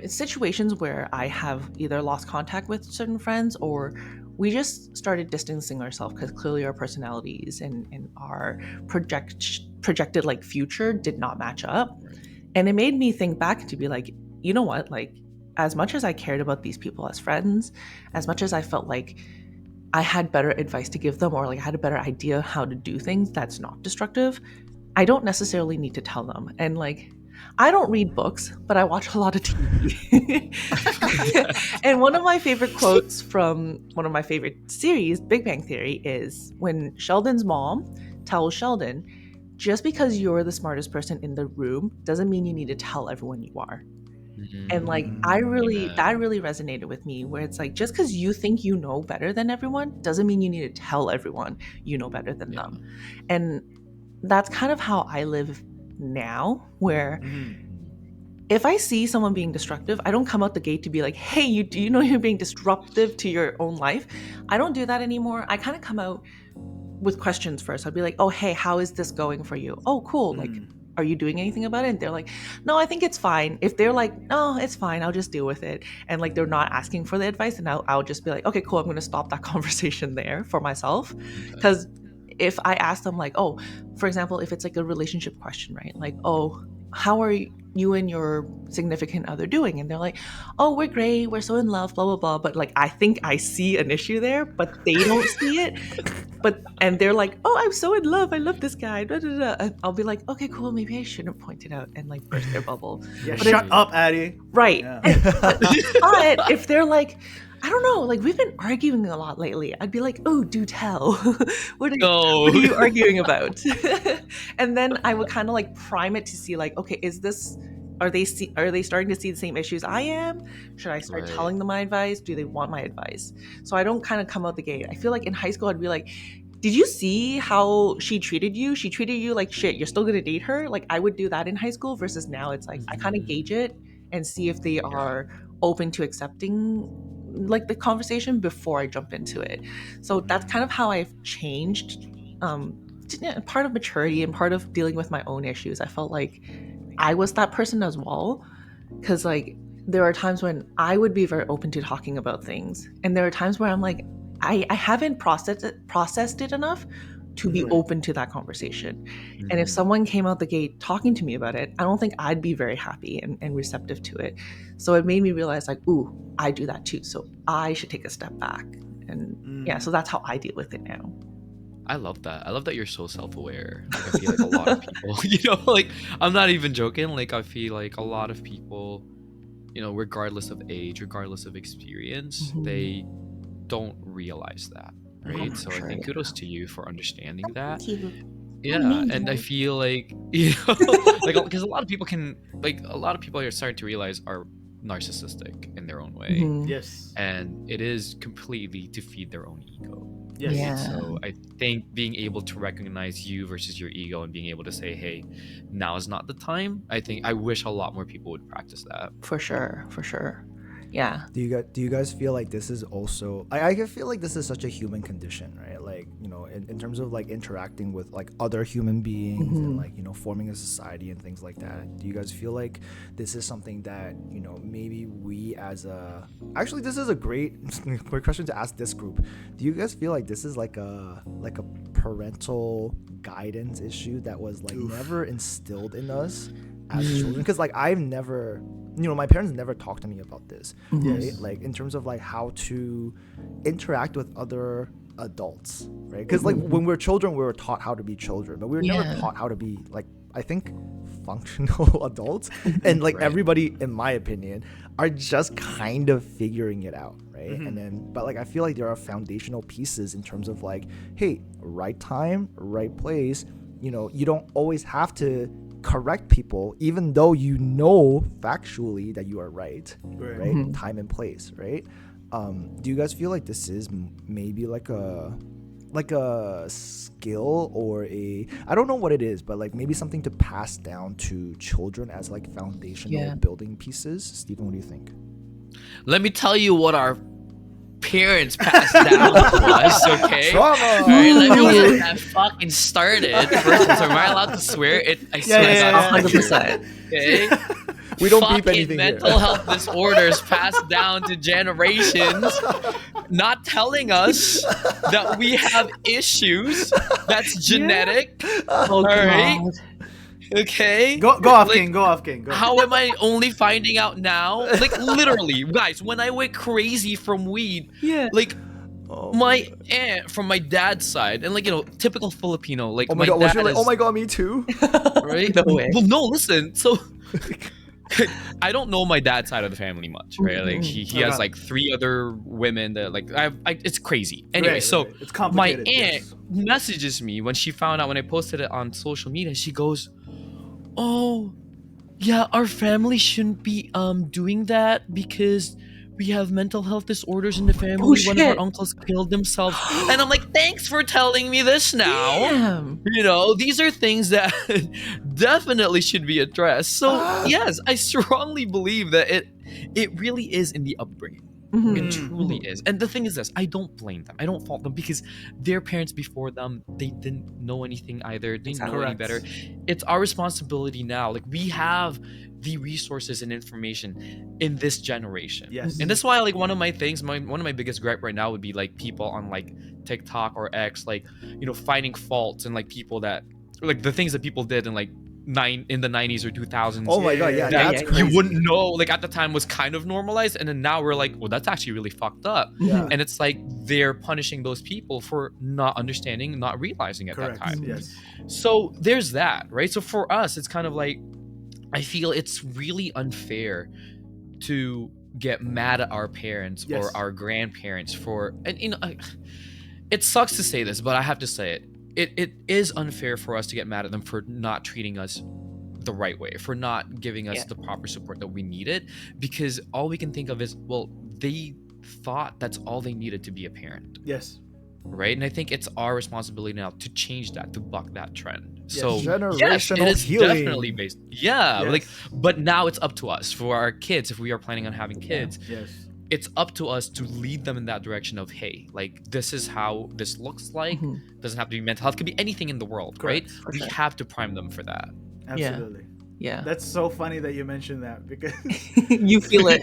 situations where I have either lost contact with certain friends or we just started distancing ourselves because clearly our personalities and our projected like future did not match up. And it made me think back to be like, you know what? Like, as much as I cared about these people as friends, as much as I felt like I had better advice to give them or like I had a better idea how to do things that's not destructive, I don't necessarily need to tell them. And like, I don't read books, but I watch a lot of TV. And one of my favorite quotes from one of my favorite series, Big Bang Theory, is when Sheldon's mom tells Sheldon, just because you're the smartest person in the room doesn't mean you need to tell everyone you are. And like that really resonated with me where it's like just because you think you know better than everyone doesn't mean you need to tell everyone you know better than them. And that's kind of how I live now, where if I see someone being destructive, I don't come out the gate to be like, hey, do you know you're being disruptive to your own life? I don't do that anymore. I kind of come out with questions first. I'll be like, oh, hey, how is this going for you? Oh, cool. Like, are you doing anything about it? And they're like, no, I think it's fine. If they're like, no, it's fine, I'll just deal with it. And like, they're not asking for the advice. And I'll just be like, okay, cool. I'm going to stop that conversation there for myself. Because if I ask them like, oh, for example, if it's like a relationship question, right? Like, oh, how are you and your significant other doing? And they're like, oh, we're great. We're so in love, blah, blah, blah. But like, I think I see an issue there, but they don't see it. And they're like, oh, I'm so in love. I love this guy. Da, da, da. And I'll be like, okay, cool. Maybe I shouldn't point it out and like burst their bubble. Yeah, but shut up, Addie. Right. Yeah. But if they're like, I don't know, like we've been arguing a lot lately, I'd be like, oh, do tell. What are you arguing about? And then I would kind of like prime it to see like, okay, are they starting to see the same issues I am? Should I start telling them my advice? Do they want my advice? So I don't kind of come out the gate. I feel like in high school I'd be like, did you see how she treated you? She treated you like shit. You're still gonna date her? Like I would do that in high school versus now it's like I kind of gauge it and see if they are open to accepting like the conversation before I jump into it. So that's kind of how I've changed. Part of maturity and part of dealing with my own issues. I felt like I was that person as well, because like there are times when I would be very open to talking about things, and there are times where I'm like, I haven't processed it enough to be open to that conversation. And if someone came out the gate talking to me about it, I don't think I'd be very happy and receptive to it. So it made me realize like, ooh, I do that too. So I should take a step back. And yeah, so that's how I deal with it now. I love that. I love that you're so self-aware. Like, I feel like a lot of people, like I'm not even joking. Like I feel like a lot of people, regardless of age, regardless of experience, they don't realize that. Right. So I think kudos to you for understanding that. Yeah. And I feel like, like, because a lot of people are starting to realize are narcissistic in their own way. Yes. And it is completely to feed their own ego. Yes. Yeah. So I think being able to recognize you versus your ego and being able to say, hey, now is not the time. I wish a lot more people would practice that. For sure. Yeah. Do you guys feel like this is also I feel like this is such a human condition, right? Like, in terms of like interacting with like other human beings and like, forming a society and things like that. Do you guys feel like this is something that, maybe we actually this is a great question to ask this group. Do you guys feel like this is like a parental guidance issue that was like never instilled in us as children? Because like I've never, my parents never talked to me about this, right? Like in terms of like how to interact with other adults, right? Because like when we're children, we were taught how to be children, but we were never taught how to be like, I think, functional adults. And like everybody, in my opinion, are just kind of figuring it out, right? And then, but like I feel like there are foundational pieces in terms of like, hey, right time, right place. You don't always have to correct people, even though factually that you are right? Time and place, right? Do you guys feel like this is maybe like a like a skill or I don't know what it is, but like maybe something to pass down to children as like foundational building pieces. Stephen, what do you think? Let me tell you what our parents passed down to us, okay? Trauma! All right, let me get that fucking started. First, so am I allowed to swear? I swear to God, 100%. okay? We don't Fucking beep anything mental here. health disorders passed down to generations, not telling us that we have issues. That's genetic. Oh, All right. God. Okay. Go off, Like, King. Go off, King. Go. How am I only finding out now? Like literally, guys, when I went crazy from weed, like my aunt from my dad's side, and like, you know, typical Filipino, like Oh my god, was you like, oh my god, me too? right? No way. Well, no, listen. So I don't know my dad's side of the family much, right? Like he has like 3 other women that like it's crazy. Anyway, so It's my complicated. aunt messages me when she found out when I posted it on social media. She goes, "Oh, yeah, our family shouldn't be doing that because we have mental health disorders in the family. Oh, One of our shit. uncles killed themselves." And I'm like, thanks for telling me this now. Damn. You know, these are things that definitely should be addressed. So yes, I strongly believe that it really is in the upbringing. It truly is. And the thing is this, I don't blame them. I don't fault them because their parents before them, they didn't know anything either. They didn't know any better. It's our responsibility now. Like we have the resources and information in this generation. Yes. And that's why like one of my things, one of my biggest gripe right now would be like people on like TikTok or X, like, you know, finding faults and like people that like the things that people did in like in the 90s or 2000s. Oh my god, yeah, that's you crazy. wouldn't know, like at the time was kind of normalized, and then now we're like, well, that's actually really fucked up. Yeah. And it's like they're punishing those people for not understanding, not realizing at that time. Yes. So there's that, right? So for us, it's kind of like, I feel it's really unfair to get mad at our parents Yes. or our grandparents for, and you know, it sucks to say this, but I have to say it. It is unfair for us to get mad at them for not treating us the right way, for not giving us the proper support that we needed, because all we can think of is, well, they thought that's all they needed to be a parent, Yes. right? And I think it's our responsibility now to change that, to buck that trend. Yes. So Generational yes, it is healing. definitely based. Yeah, Yes. like, but now it's up to us for our kids, if we are planning on having kids. Yes. It's up to us to lead them in that direction of, hey, like this is how this looks like. Doesn't have to be mental health, could be anything in the world, Correct. right? We have to prime them for that. Absolutely. Yeah. That's so funny that you mentioned that because You feel it.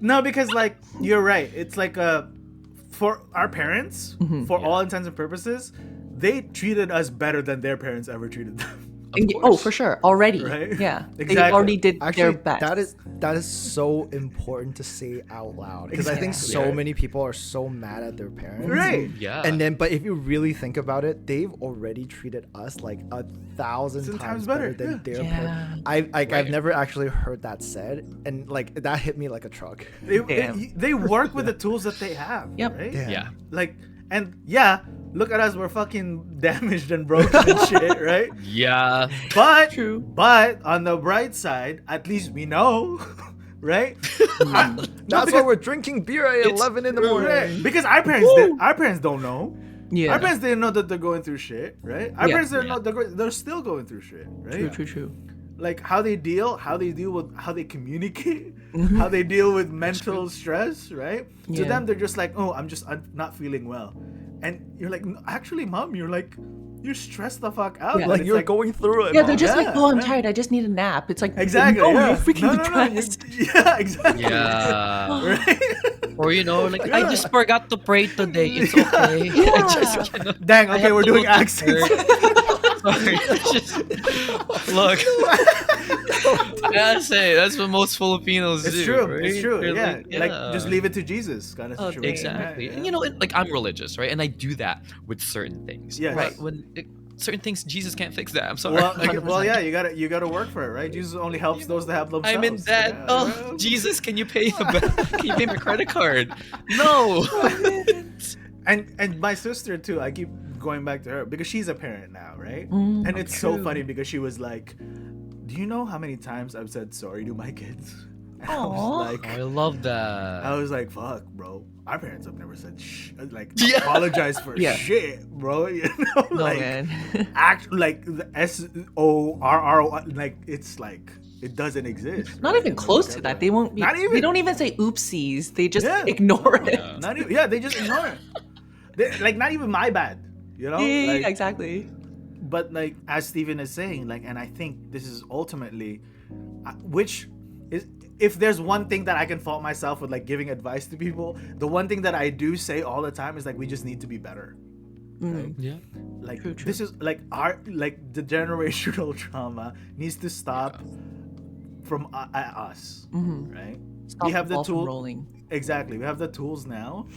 no, because like you're right. It's like for our parents, for all intents and purposes, they treated us better than their parents ever treated them. Oh, for sure. Already. Right? Yeah. They Exactly. already did Actually, their best. that is so important to say out loud because I think Exactly. so many people are so mad at their parents. Right. Yeah. And then, but if you really think about it, they've already treated us like 1,000 times better than their parents. I've never actually heard that said, and like that hit me like a truck. They work with the tools that they have. Yep. Right? Damn. Yeah. Like, and yeah, look at us. We're fucking damaged and broken and shit, right? Yeah. But True. But on the bright side, at least we know, right? That's why we're drinking beer at 11 in the morning. Right. Because our parents don't know. Yeah. Our parents didn't know that they're going through shit, right? Our Yeah. parents didn't know they're still going through shit, right? True. Like how they deal with how they communicate, how they deal with mental stress, right? To Yeah. them, they're just like, oh, I'm not feeling well, and you're like, actually, mom, you're stressed the fuck out. Yeah. And Like it's you're going through it. Yeah, Mom. they're just like, Yeah, oh, I'm yeah. tired. I just need a nap. It's like, Exactly. No, yeah. you're freaking No, depressed. yeah, exactly. Yeah. Right? Or you know, like I just forgot to pray today. It's okay. I just cannot. Dang. I Okay, have we're to doing go to accents. church. Sorry. Look. I gotta say, that's what most Filipinos It's do. true. Right? It's true. They're Yeah. Like just leave it to Jesus, kind of Oh, situation. Exactly. Yeah, And you know, like I'm religious, right? And I do that with certain things. Yes. Right. Certain things, Jesus can't fix that. I'm sorry. Well, yeah, you gotta work for it, right? Jesus only helps those that help themselves. I'm in debt. Yeah, Oh, well. Jesus, can you pay can you pay my credit card? No. And my sister too. I keep going back to her because she's a parent now, right? Mm, And it's so funny because she was like, "Do you know how many times I've said sorry to my kids?" And I was Aw. like, I love that. I was like, fuck, bro. Our parents have never said Yeah. apologize for Yeah. shit, bro. You know, No, like man. act like the SORRO, like it's like it doesn't exist. Not right? even In the close to that. They won't. Not even. They don't even say oopsies. They just Yeah. ignore it. Yeah. Not even. Yeah, they just ignore it. Like not even my bad. You know. Yeah, Like, exactly. but like as Steven is saying, like, and I think this is ultimately, which is, if there's one thing that I can fault myself with like giving advice to people, the one thing that I do say all the time is like we just need to be better. Right? Yeah. Like True, true. this is like the generational trauma needs to stop from us, right? Stop We have the ball from tool. rolling. Exactly, we have the tools now.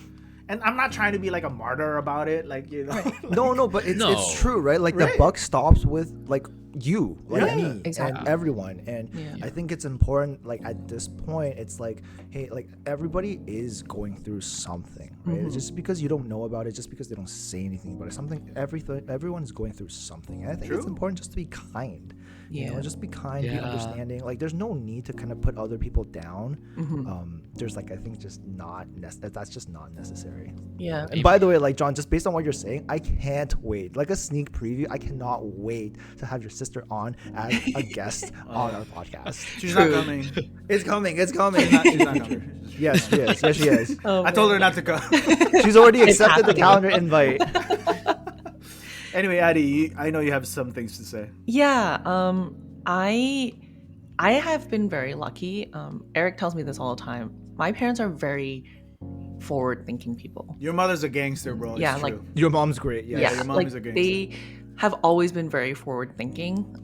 And I'm not trying to be like a martyr about it, like, you know. like- No, but it's No. true, right? Like Right. the buck stops with like you, like Yeah, me, exactly. and everyone. And Yeah. I think it's important. Like at this point, it's like, hey, like everybody is going through something, right? Mm-hmm. It's just because you don't know about it, just because they don't say anything about it, everyone's going through something. And I think it's True. important just to be kind. You know, Yeah. just be kind, be Yeah. understanding. Like, there's no need to kind of put other people down. Mm-hmm. There's like, I think just not that's just not necessary. Yeah. And by the way, like John, just based on what you're saying, I can't wait. Like a sneak preview, I cannot wait to have your sister on as a guest on our podcast. She's True. not coming. It's coming. It's coming. She's not coming. Yes, she is. Yes, she is. Oh, I told her man. not to come. She's already It's accepted the happening. calendar invite. Anyway, Addie, I know you have some things to say. Yeah. I have been very lucky. Eric tells me this all the time. My parents are very forward-thinking people. Your mother's a gangster, bro. It's Yeah, true. like Your mom's great. Yes. yeah, your mom like is a gangster. they have always been very forward-thinking,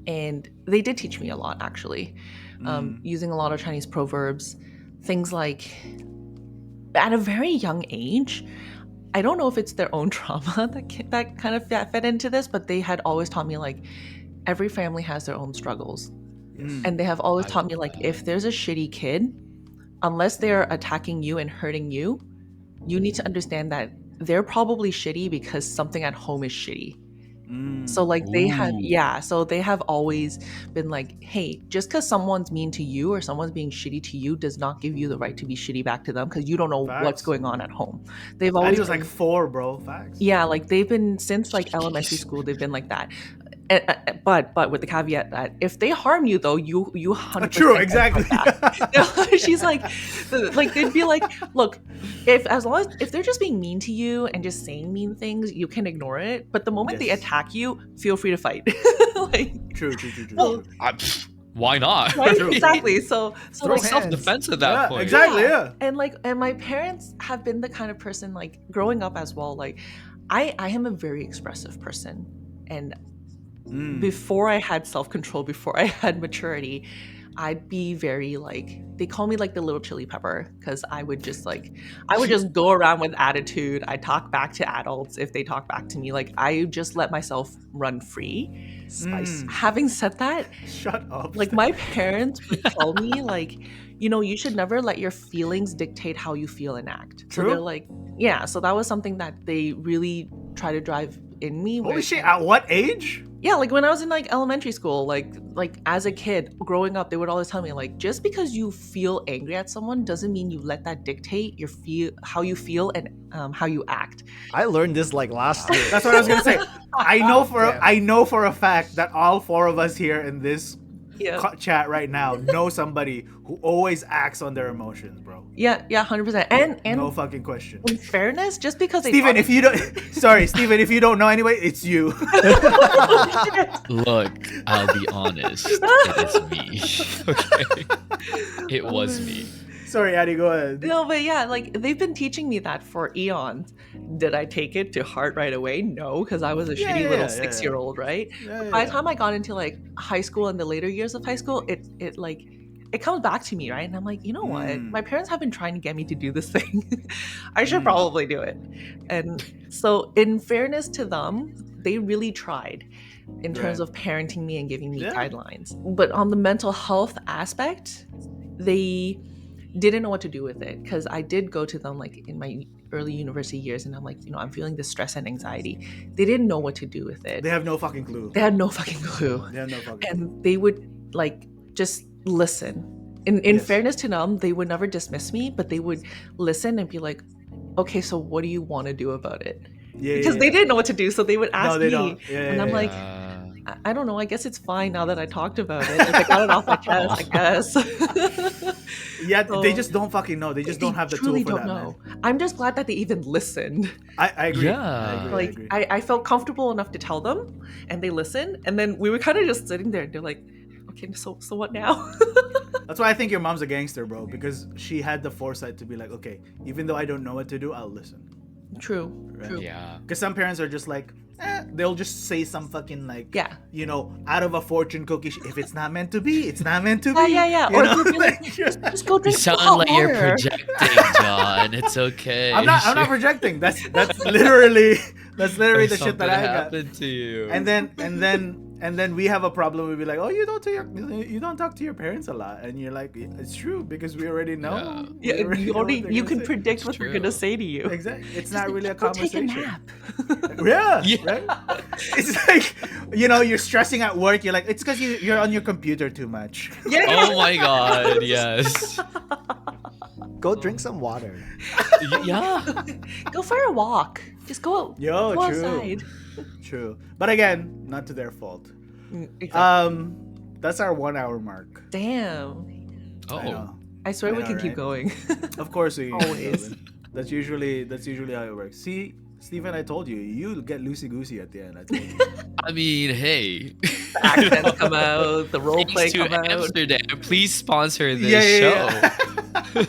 and they did teach me a lot actually, using a lot of Chinese proverbs, things like at a very young age. I don't know if it's their own trauma that kind of fed into this, but they had always taught me like every family has their own struggles. And they have always taught me like if there's a shitty kid, unless they're attacking you and hurting you, you need to understand that they're probably shitty because something at home is shitty. So like they have so they have always been like, hey, just because someone's mean to you or someone's being shitty to you does not give you the right to be shitty back to them because you don't know Facts. what's going on at home. They've I always was been, like 4, bro. Facts. yeah, like they've been since like elementary school. They've been like that. But with the caveat that if they harm you though, you 100% True, get exactly. back. She's like they'd be like, look, if they're just being mean to you and just saying mean things, you can ignore it. But the moment they Yes. attack you, feel free to fight. Like, True. well, Why not? right? True. Exactly. So Throw like hands. Self-defense at that Yeah, point. exactly. Yeah. and my parents have been the kind of person like growing up as well. Like I am a very expressive person, and before I had self-control, before I had maturity, I'd be very like, they call me like the little chili pepper because I would just go around with attitude. I talk back to adults if they talk back to me. Like I just let myself run free. Spice. Having said that, Shut up. like my parents would tell me like, you know, you should never let your feelings dictate how you feel and act. So True. they're like, yeah. So that was something that they really try to drive in me. Holy where- shit! At what age? Yeah, like when I was in like elementary school, like as a kid growing up, they would always tell me like, just because you feel angry at someone doesn't mean you let that dictate how you feel and how you act. I learned this like last year. That's what I was gonna say. I Damn. know for a fact that all 4 of us here in this Yeah, chat right now know somebody who always acts on their emotions, bro. yeah, 100%. And No fucking question. in fairness, just because they Steven, talk- if you don't, sorry, Steven, if you don't know anyway, it's you. Look, I'll be honest. It is me. Okay. It was me. Sorry, Addie, go ahead. No, but yeah, like they've been teaching me that for eons. Did I take it to heart right away? No, because I was a shitty little 6-year-old, right? Yeah, By the time I got into like high school and the later years of high school, it comes back to me, right? And I'm like, you know what? My parents have been trying to get me to do this thing. I should probably do it. And so, in fairness to them, they really tried in terms Right. of parenting me and giving me Yeah. guidelines. But on the mental health aspect, they didn't know what to do with it because I did go to them like in my early university years and I'm like, you know, I'm feeling this stress and anxiety. They didn't know what to do with it. They have no fucking clue. They had no fucking clue. They have no fucking clue. And they would like just listen In Yes. fairness to them, they would never dismiss me, but they would listen and be like, okay, so what do you want to do about it? Yeah, Because yeah, they yeah. didn't know what to do, so they would ask No, they me, don't. Yeah, and I'm yeah, like, Yeah. I don't know. I guess it's fine now that I talked about it. Like, I got it off my chest, I guess. yeah, they So, just don't fucking know. They just they don't have the tool truly for don't that, know. man. I'm just glad that they even listened. I agree. Yeah. I agree. Like, I felt comfortable enough to tell them, and they listened. And then we were kind of just sitting there, and they're like, okay, so what now? That's why I think your mom's a gangster, bro, because she had the foresight to be like, okay, even though I don't know what to do, I'll listen. True. Right. True. Yeah. Because some parents are just like, they'll just say some fucking like, Yeah. you know, out of a fortune cookie. If it's not meant to be, it's not meant to Yeah, be. yeah, yeah. You Or know? they'll be like, Like, just go You drink sound hot like you're water. projecting, John. It's okay. I'm not projecting. That's literally the shit that I got. happened to you. And then we have a problem. We'd be like, oh, you don't talk to your parents a lot, and you're like, it's true because we already know. Yeah, We already know what they're you gonna can say. predict It's what they're true. gonna say to you. Exactly. It's not really a Go take a conversation. nap. Yeah, Yeah. right. It's like, you know, you're stressing at work. You're like, it's because you're on your computer too much. Yeah. Oh my god, yes. Go drink some water. Yeah. Go for a walk. Just go. Yo, go true. outside. True. But again, not to their fault. Exactly. That's our 1 hour mark. Damn. I Oh. know. I swear I we know, can keep right? going. Of course we Always. That's usually how it works. See, Stephen, I told you, you get loosey goosey at the end. I told you. I mean, hey. The accents come out. The role play Thanks to come out. Amsterdam. Please sponsor this Yeah, show. yeah.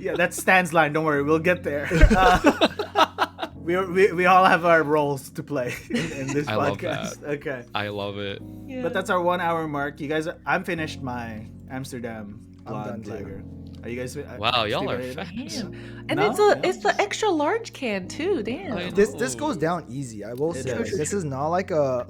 Yeah, that's Stan's line. Don't worry, we'll get there. We all have our roles to play in this I love podcast. Okay, I love it. Yeah. but that's our 1 hour mark. You guys, I'm finished my Amsterdam I'm blonde done too. lager. Are you guys? Wow, y'all are Stephen, fast. Damn. And No? it's the extra large can too. Damn. I This goes down easy. I will It say does. this is not like a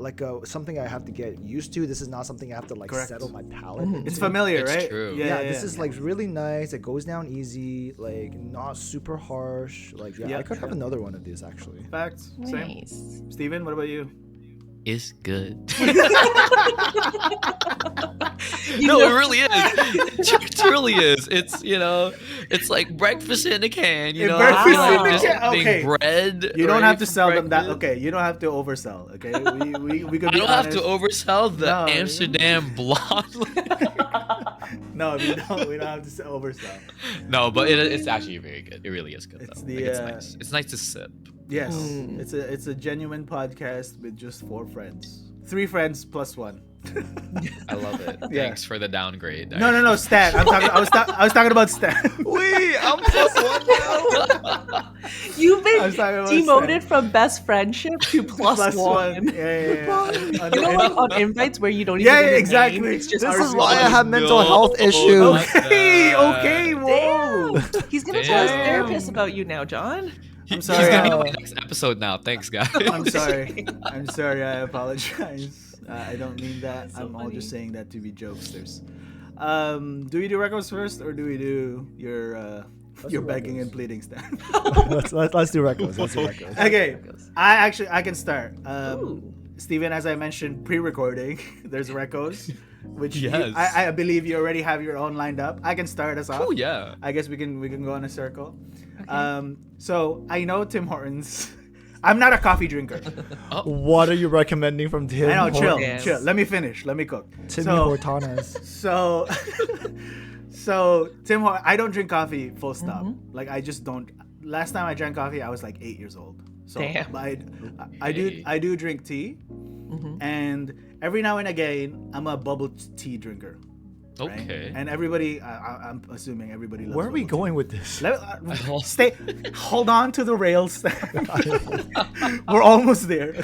something I have to get used to. This is not something I have to like Correct. settle my palate. Mhm. into. It's familiar, It's right? true. Yeah, this is like really nice. It goes down easy, like not super harsh. Like Yeah. I could have another one of these actually. facts. Same. Nice. Steven, what about you? It's good. You No, know- it really is. It truly is. It's, it's like breakfast in a can, you know? Breakfast I feel in like a just can, having okay. bread. You don't right, have to for sell them that. breakfast. Okay, you don't have to oversell. Okay, we could I be don't honest. have to oversell the No. Amsterdam blonde. No, we don't. We don't have to oversell. No, but it's actually very good. It really is good. It's Though. the, Like, it's uh, nice. It's nice to sip. Yes, Mm. it's a genuine podcast with just 4 friends, 3 friends plus 1. I love it. Yeah. Thanks for the downgrade. No, Stan. I was talking about Stan. Wait, I'm plus one now. You've been I was talking about demoted Stan. from best friendship to plus one. Yeah. You know, like on invites where you don't Yeah, even give a exactly. name, it's just This our is why I name. have mental No. health issues. Okay, okay, Damn. whoa. He's gonna tell his Damn. therapist about you now, John. I'm He's sorry. gonna be on my next episode now. Thanks, guys. I'm sorry. I'm sorry. I apologize. I don't mean that. So I'm all just funny. saying that to be jokesters. Do we do records first, or do we do your do begging records. and pleading, Stan? let's do records. Let's do records. Okay, I can start. Ooh. Steven, as I mentioned pre-recording, there's recos, which Yes. I believe you already have your own lined up. I can start us off. Oh yeah. I guess we can go in a circle. Okay. So I know Tim Hortons. I'm not a coffee drinker. What are you recommending from Tim? I know, chill, Yes. chill. Let me finish. Let me cook. Timmy So- Hortanas. So, so Tim Hortons. I don't drink coffee. Full stop. Mm-hmm. Like I just don't. Last time I drank coffee, I was like 8 years old. So Damn. but I Okay. do drink tea, Mhm. and every now and again I'm a bubble tea drinker. Right? Okay. And everybody, I'm assuming everybody loves. Where are we bubble tea. going with this? Stay. Hold on to the rails. We're almost there.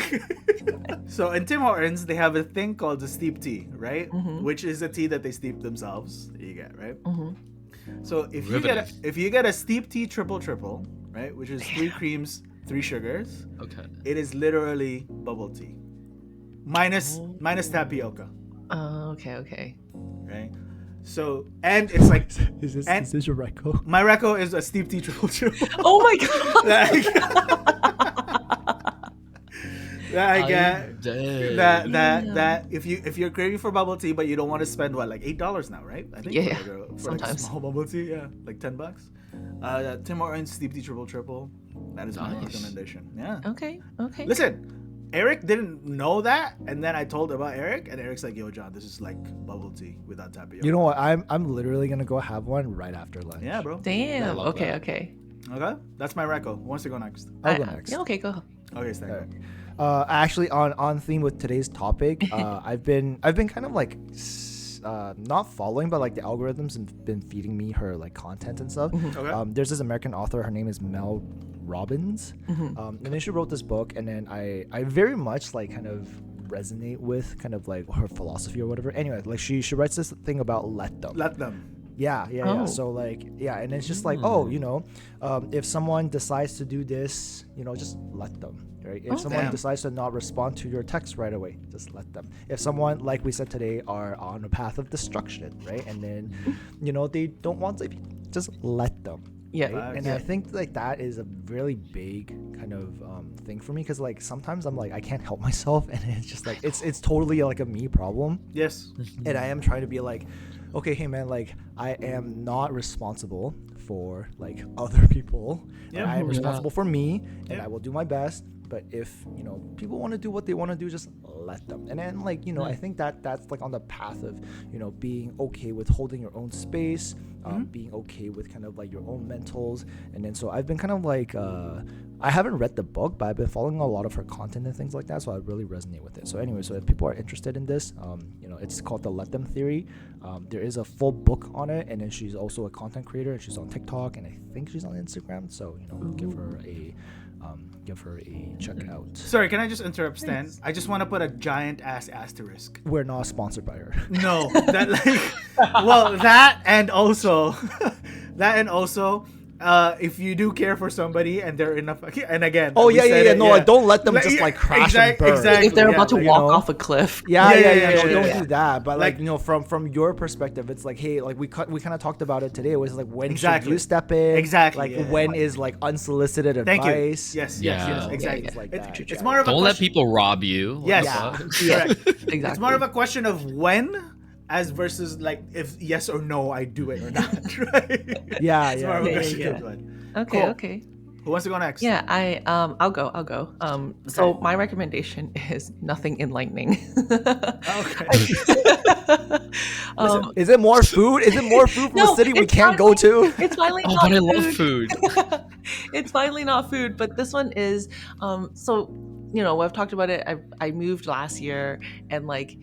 So in Tim Hortons, they have a thing called the steep tea, right? Mhm. Which is a tea that they steep themselves. You get right. Mhm. So if Riveting. you get a steep tea triple, right, which is 3 creams, 3 sugars, Okay. it is literally bubble tea, minus tapioca, Okay. right? So and it's like Is And- this your record? my reco is a steep tea triple. Oh my god. like, I I'm get dead. that if you're craving for bubble tea, but you don't want to spend what, like $8 now, right? I think Yeah, for like sometimes. small bubble tea, yeah, like $10. Tim Hortons Steep Tea Triple Triple. That is my Nice. recommendation. Yeah. Okay. Listen, Eric didn't know that, and then I told about Eric, and Eric's like, "Yo, John, this is like bubble tea without tapioca." You know what? I'm literally gonna go have one right after lunch. Yeah, bro. Damn. love Okay. that. Okay. Okay, that's my reco. Who wants to go next? I'll go next. Yeah, okay, go. Okay, Stan. All right. Actually, on theme with today's topic, I've been kind of like not following, but like the algorithms have been feeding me her like content and stuff. Okay. There's this American author. Her name is Mel Robbins, and then she wrote this book, and then I very much like kind of resonate with kind of like her philosophy or whatever. Anyway, like she writes this thing about let them. Let them. Yeah. Oh. So like, yeah, and it's just like, oh, you know, if someone decides to do this, you know, just let them, right? If someone Damn. decides to not respond to your text right away, just let them. If someone, like we said today, are on a path of destruction, right? And then, you know, they don't want to, just let them. Yeah. Right? And I think like that is a really big kind of thing for me, because like sometimes I'm like I can't help myself, and it's just like it's totally like a me problem. Yes. And I am trying to be like, okay, hey man, like I am not responsible for like other people. Yeah. I am responsible for me, and Yeah. I will do my best. But if you know people want to do what they want to do, just let them. And then like, you know, I think that's like on the path of, you know, being okay with holding your own space, being okay with kind of like your own mentals. And then so I've been kind of like I haven't read the book, but I've been following a lot of her content and things like that, so I really resonate with it. So anyway, so if people are interested in this, you know, it's called the Let Them Theory. There is a full book on it, and then she's also a content creator, and she's on TikTok, and I think she's on Instagram. So you know, give her a check out. Sorry, can I just interrupt, Stan? I just want to put a giant ass asterisk. We're not sponsored by her. No, that like, well, that and also, if you do care for somebody and they're enough, and again, Oh we yeah. said it, No, like, don't let them just like crash and burn. Exactly. If they're about to yeah, walk you know? off a cliff. Yeah, Yeah, no, don't yeah. do that. But like, Like- you know, from your perspective, it's like, hey, like we kind of talked about it today. It was like, when should Exactly. you step in? Exactly, Like yeah. when is like unsolicited Thank you. advice? Yes, Yeah. yes, Yeah, exactly. Things like that. It's more of a Don't let question- people rob you. What Yes, the fuck? correct. Exactly. It's more of a question of when, as versus like if yes or no I do it or not. Right? Yeah, It's more of a yeah, question yeah. of when. Okay. Cool. Okay. Who wants to go next? Yeah, I'll go. So my recommendation is nothing enlightening. Okay. Is it more food? Is it more food from No, a city we it's can't go to? It's finally Oh, not but I food. love food. It's finally not food, but this one is. So you know, I've talked about it. I moved last year, and like,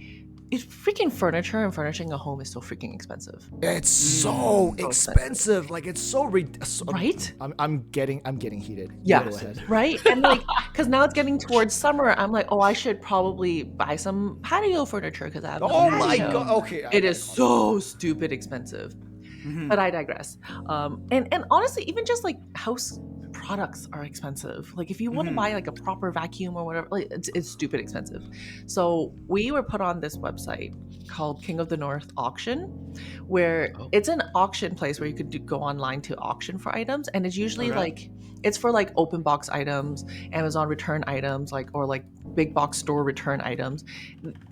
it's freaking furniture and furnishing a home is so freaking expensive. It's so expensive. Like it's so Right? I'm getting heated. Yeah. Go ahead. Right? And like, because now it's getting towards summer, I'm like, oh, I should probably buy some patio furniture because I have. Oh no my patio. god. Okay. It is so stupid expensive. But I digress. And honestly, even just like house products are expensive. Like if you want to buy like a proper vacuum or whatever, like it's stupid expensive. So we were put on this website called King of the North Auction, where it's an auction place where you could go online to auction for items, and it's usually like it's for like open box items, Amazon return items, like or like big box store return items.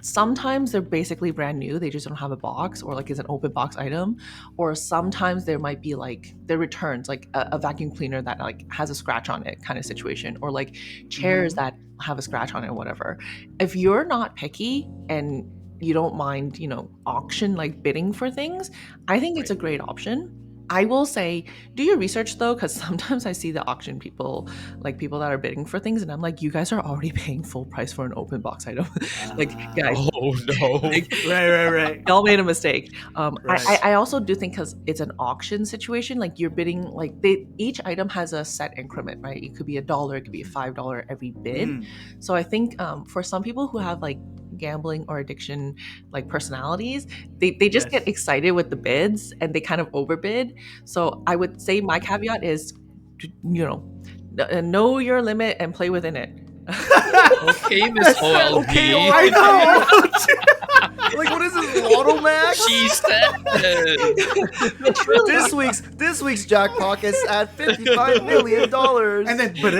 Sometimes they're basically brand new, they just don't have a box, or like it's an open box item, or sometimes there might be like their returns, like a vacuum cleaner that like has a scratch on it kind of situation, or like chairs that have a scratch on it or whatever. If you're not picky and you don't mind, you know, auction like bidding for things, I think it's a great option. I will say, do your research though, because sometimes I see the auction people, like people that are bidding for things, and I'm like, you guys are already paying full price for an open box item. Like, guys, Oh no. like, Right. y'all made a mistake. Right. I also do think because it's an auction situation, like you're bidding, like each item has a set increment, right? It could be $1, it could be $5 every bid. So I think for some people who have like gambling or addiction like personalities, they just get excited with the bids and they kind of overbid. So I would say my caveat is, you know your limit and play within it. Okay, Miss OLD. Okay, I know. Like, what is this, Lotto Max? She said. This week's jackpot is at $55 million. And then, you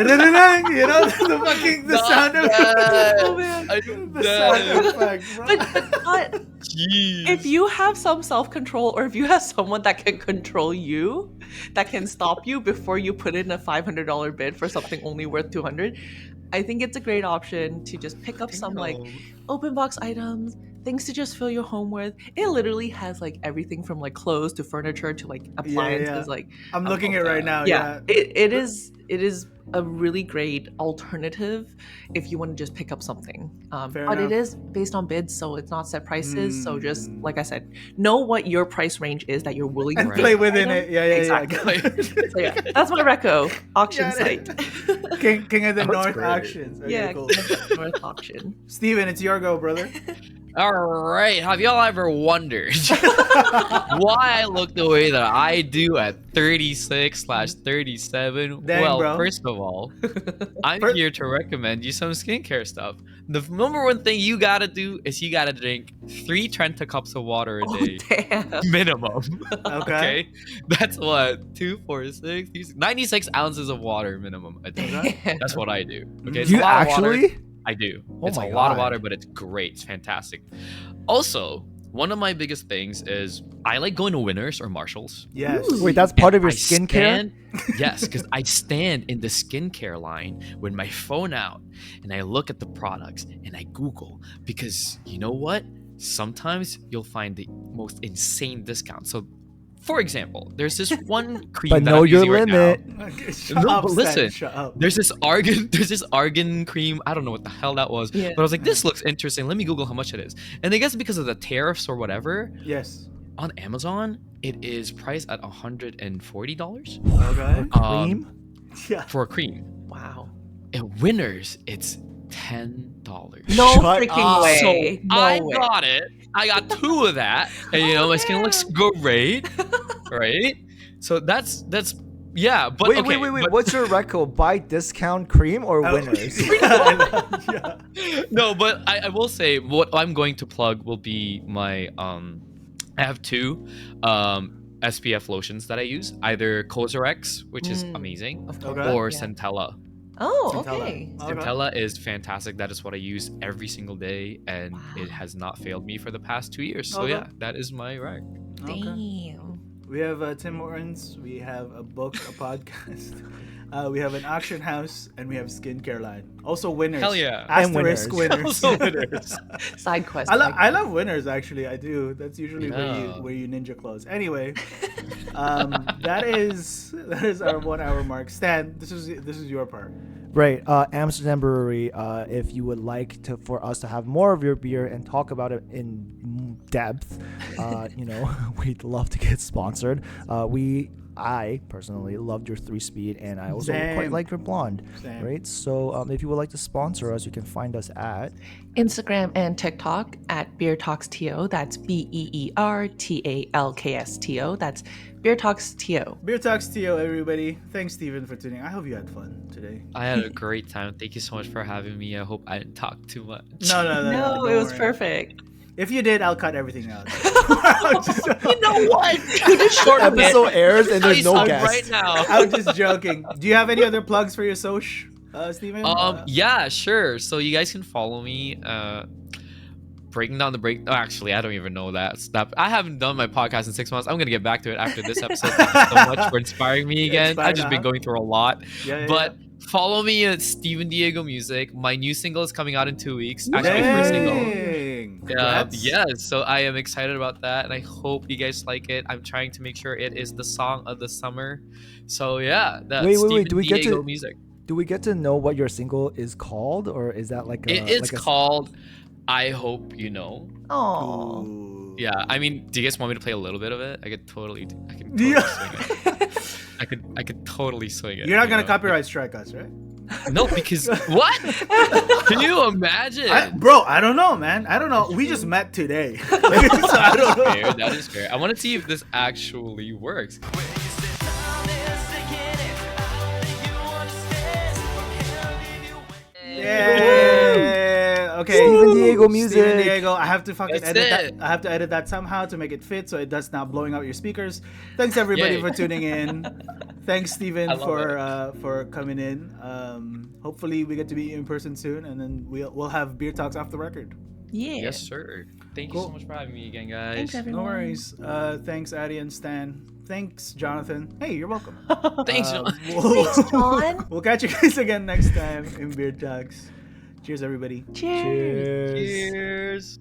know, the sound of Oh, man. the sound effect, bro. But Jeez. if you have some self-control, or if you have someone that can control you, that can stop you before you put in a $500 bid for something only worth $200, I think it's a great option to just pick up some like open box items, things to just fill your home with. It literally has like everything from like clothes to furniture to like appliances. Yeah. Like I'm looking at it right now. Yeah. it is a really great alternative if you want to just pick up something. But enough. it is based on bids, so it's not set prices. So just like I said, know what your price range is that you're willing to And pay play for within item. it. Yeah. Exactly. So yeah, that's my reco auction Yeah, site. King of the That's North great. auctions. Okay, Yeah, cool. North auction. Steven, it's your go, brother. All right. Have y'all ever wondered why I look the way that I do at 36/37? Dang, Well, bro. first of all, I'm Fir- here to recommend you some skincare stuff. The number one thing you gotta do is you gotta drink 3 Trenta cups of water a Oh day. damn. Minimum. Okay. Okay. That's what? 2, 4, 6, 96 ounces of water minimum a day. Damn. That's what I do. Okay. It's You a lot of water. actually? I do. Oh It's a my lot of God. water, but it's great. It's fantastic. Also, one of my biggest things is I like going to Winners or Marshalls. Yes. Ooh. Wait, that's part of your I skincare? Yes, because I stand in the skincare line with my phone out and I look at the products and I Google because you know what? Sometimes you'll find the most insane discount. So, for example, there's this one cream But that know I'm your using right now. limit. Shut No, up, but Stan, listen, shut up. There's this argan cream. I don't know what the hell that was, Yeah. but I was like, this looks interesting. Let me Google how much it is. And I guess because of the tariffs or whatever, Yes. on Amazon it is priced at $140 Okay. Cream? Yeah. for a cream. Wow. At Winners, it's $10. No Shut freaking up. way. No I way. got it. I got 2 of that, and you know my skin looks great, right? So that's yeah. But Wait, okay, wait. but- What's your record? Buy discount cream or Oh. Winners? Yeah. No, but I will say what I'm going to plug will be my I have 2 SPF lotions that I use, either Cosrx, which is amazing, Of course. Okay. or Yeah. Centella. Oh, Centella. okay. Okay. Centella is fantastic. That is what I use every single day, and Wow. it has not failed me for the past 2 years. So Okay. yeah, that is my rec. Okay. Damn. We have Tim Hortons. We have a book, a podcast. We have an auction house, and we have skincare line. Also Winners. Hell yeah. And Asterisk Winners. Also Winners. Side quest. I love Winners actually. I do. That's usually Yeah. where you ninja clothes. Anyway, that is our 1 hour mark. Stan, this is your part. Right, Amsterdam Brewery. If you would like for us to have more of your beer and talk about it in depth, we'd love to get sponsored. I personally loved your 3-speed, and I also Same. quite like your blonde. Same. Right, so if you would like to sponsor us, you can find us at Instagram and TikTok at Beer Talks TO. That's BEERTALKSTO. That's Beer Talks TO. Beer Talks TO, everybody. Thanks, Steven, for tuning. I hope you had fun today. I had a great time. Thank you so much for having me. I hope I didn't talk too much. No, No, don't it was worry. perfect. If you did, I'll cut everything out. You know what? You just shortened it. episode airs and there's no Tell you guest. right now. I'm just joking. Do you have any other plugs for your soch, Steven? Yeah, sure. So you guys can follow me. Breaking down the break. Oh, actually, I don't even know that stuff. I haven't done my podcast in 6 months. I'm gonna get back to it after this episode. Thank you so much for inspiring me again. Inspired, I've just been going through a lot. Yeah, But follow me at Steven Diego Music. My new single is coming out in 2 weeks. Actually, my first single. Dang. Congrats. Yes, so I am excited about that, and I hope you guys like it. I'm trying to make sure it is the song of the summer. So yeah, that's Wait, Steven do we get Diego to- Music. Do we get to know what your single is called, or is that like a? It is like a- called "I Hope You Know." Aw. Ooh. Yeah, I mean, do you guys want me to play a little bit of it? I can totally swing Yeah. it. I could totally swing it. You're not you gonna know? copyright strike us, right? No, because what? Can you imagine? Bro, I don't know, man. I don't know. We just met today. So I don't know. Fair, that is fair. I want to see if this actually works. Yeah. Okay. Steven Diego music. Steven Diego. I have to fucking That's edit it. that. I have to edit that somehow to make it fit so it does not blowing out your speakers. Thanks everybody Yay. for tuning in. Thanks I Steven love for coming in. Hopefully we get to meet you in person soon, and then we'll have beer talks off the record. Yeah. Yes, sir. Thank you so much for having me again, guys. Thanks, everyone. No worries. Thanks Addie and Stan. Thanks Jonathan. Hey, you're welcome. Thanks, John. Thanks, John. We'll catch you guys again next time in Beer Talks. Cheers, everybody. Cheers. Cheers. Cheers.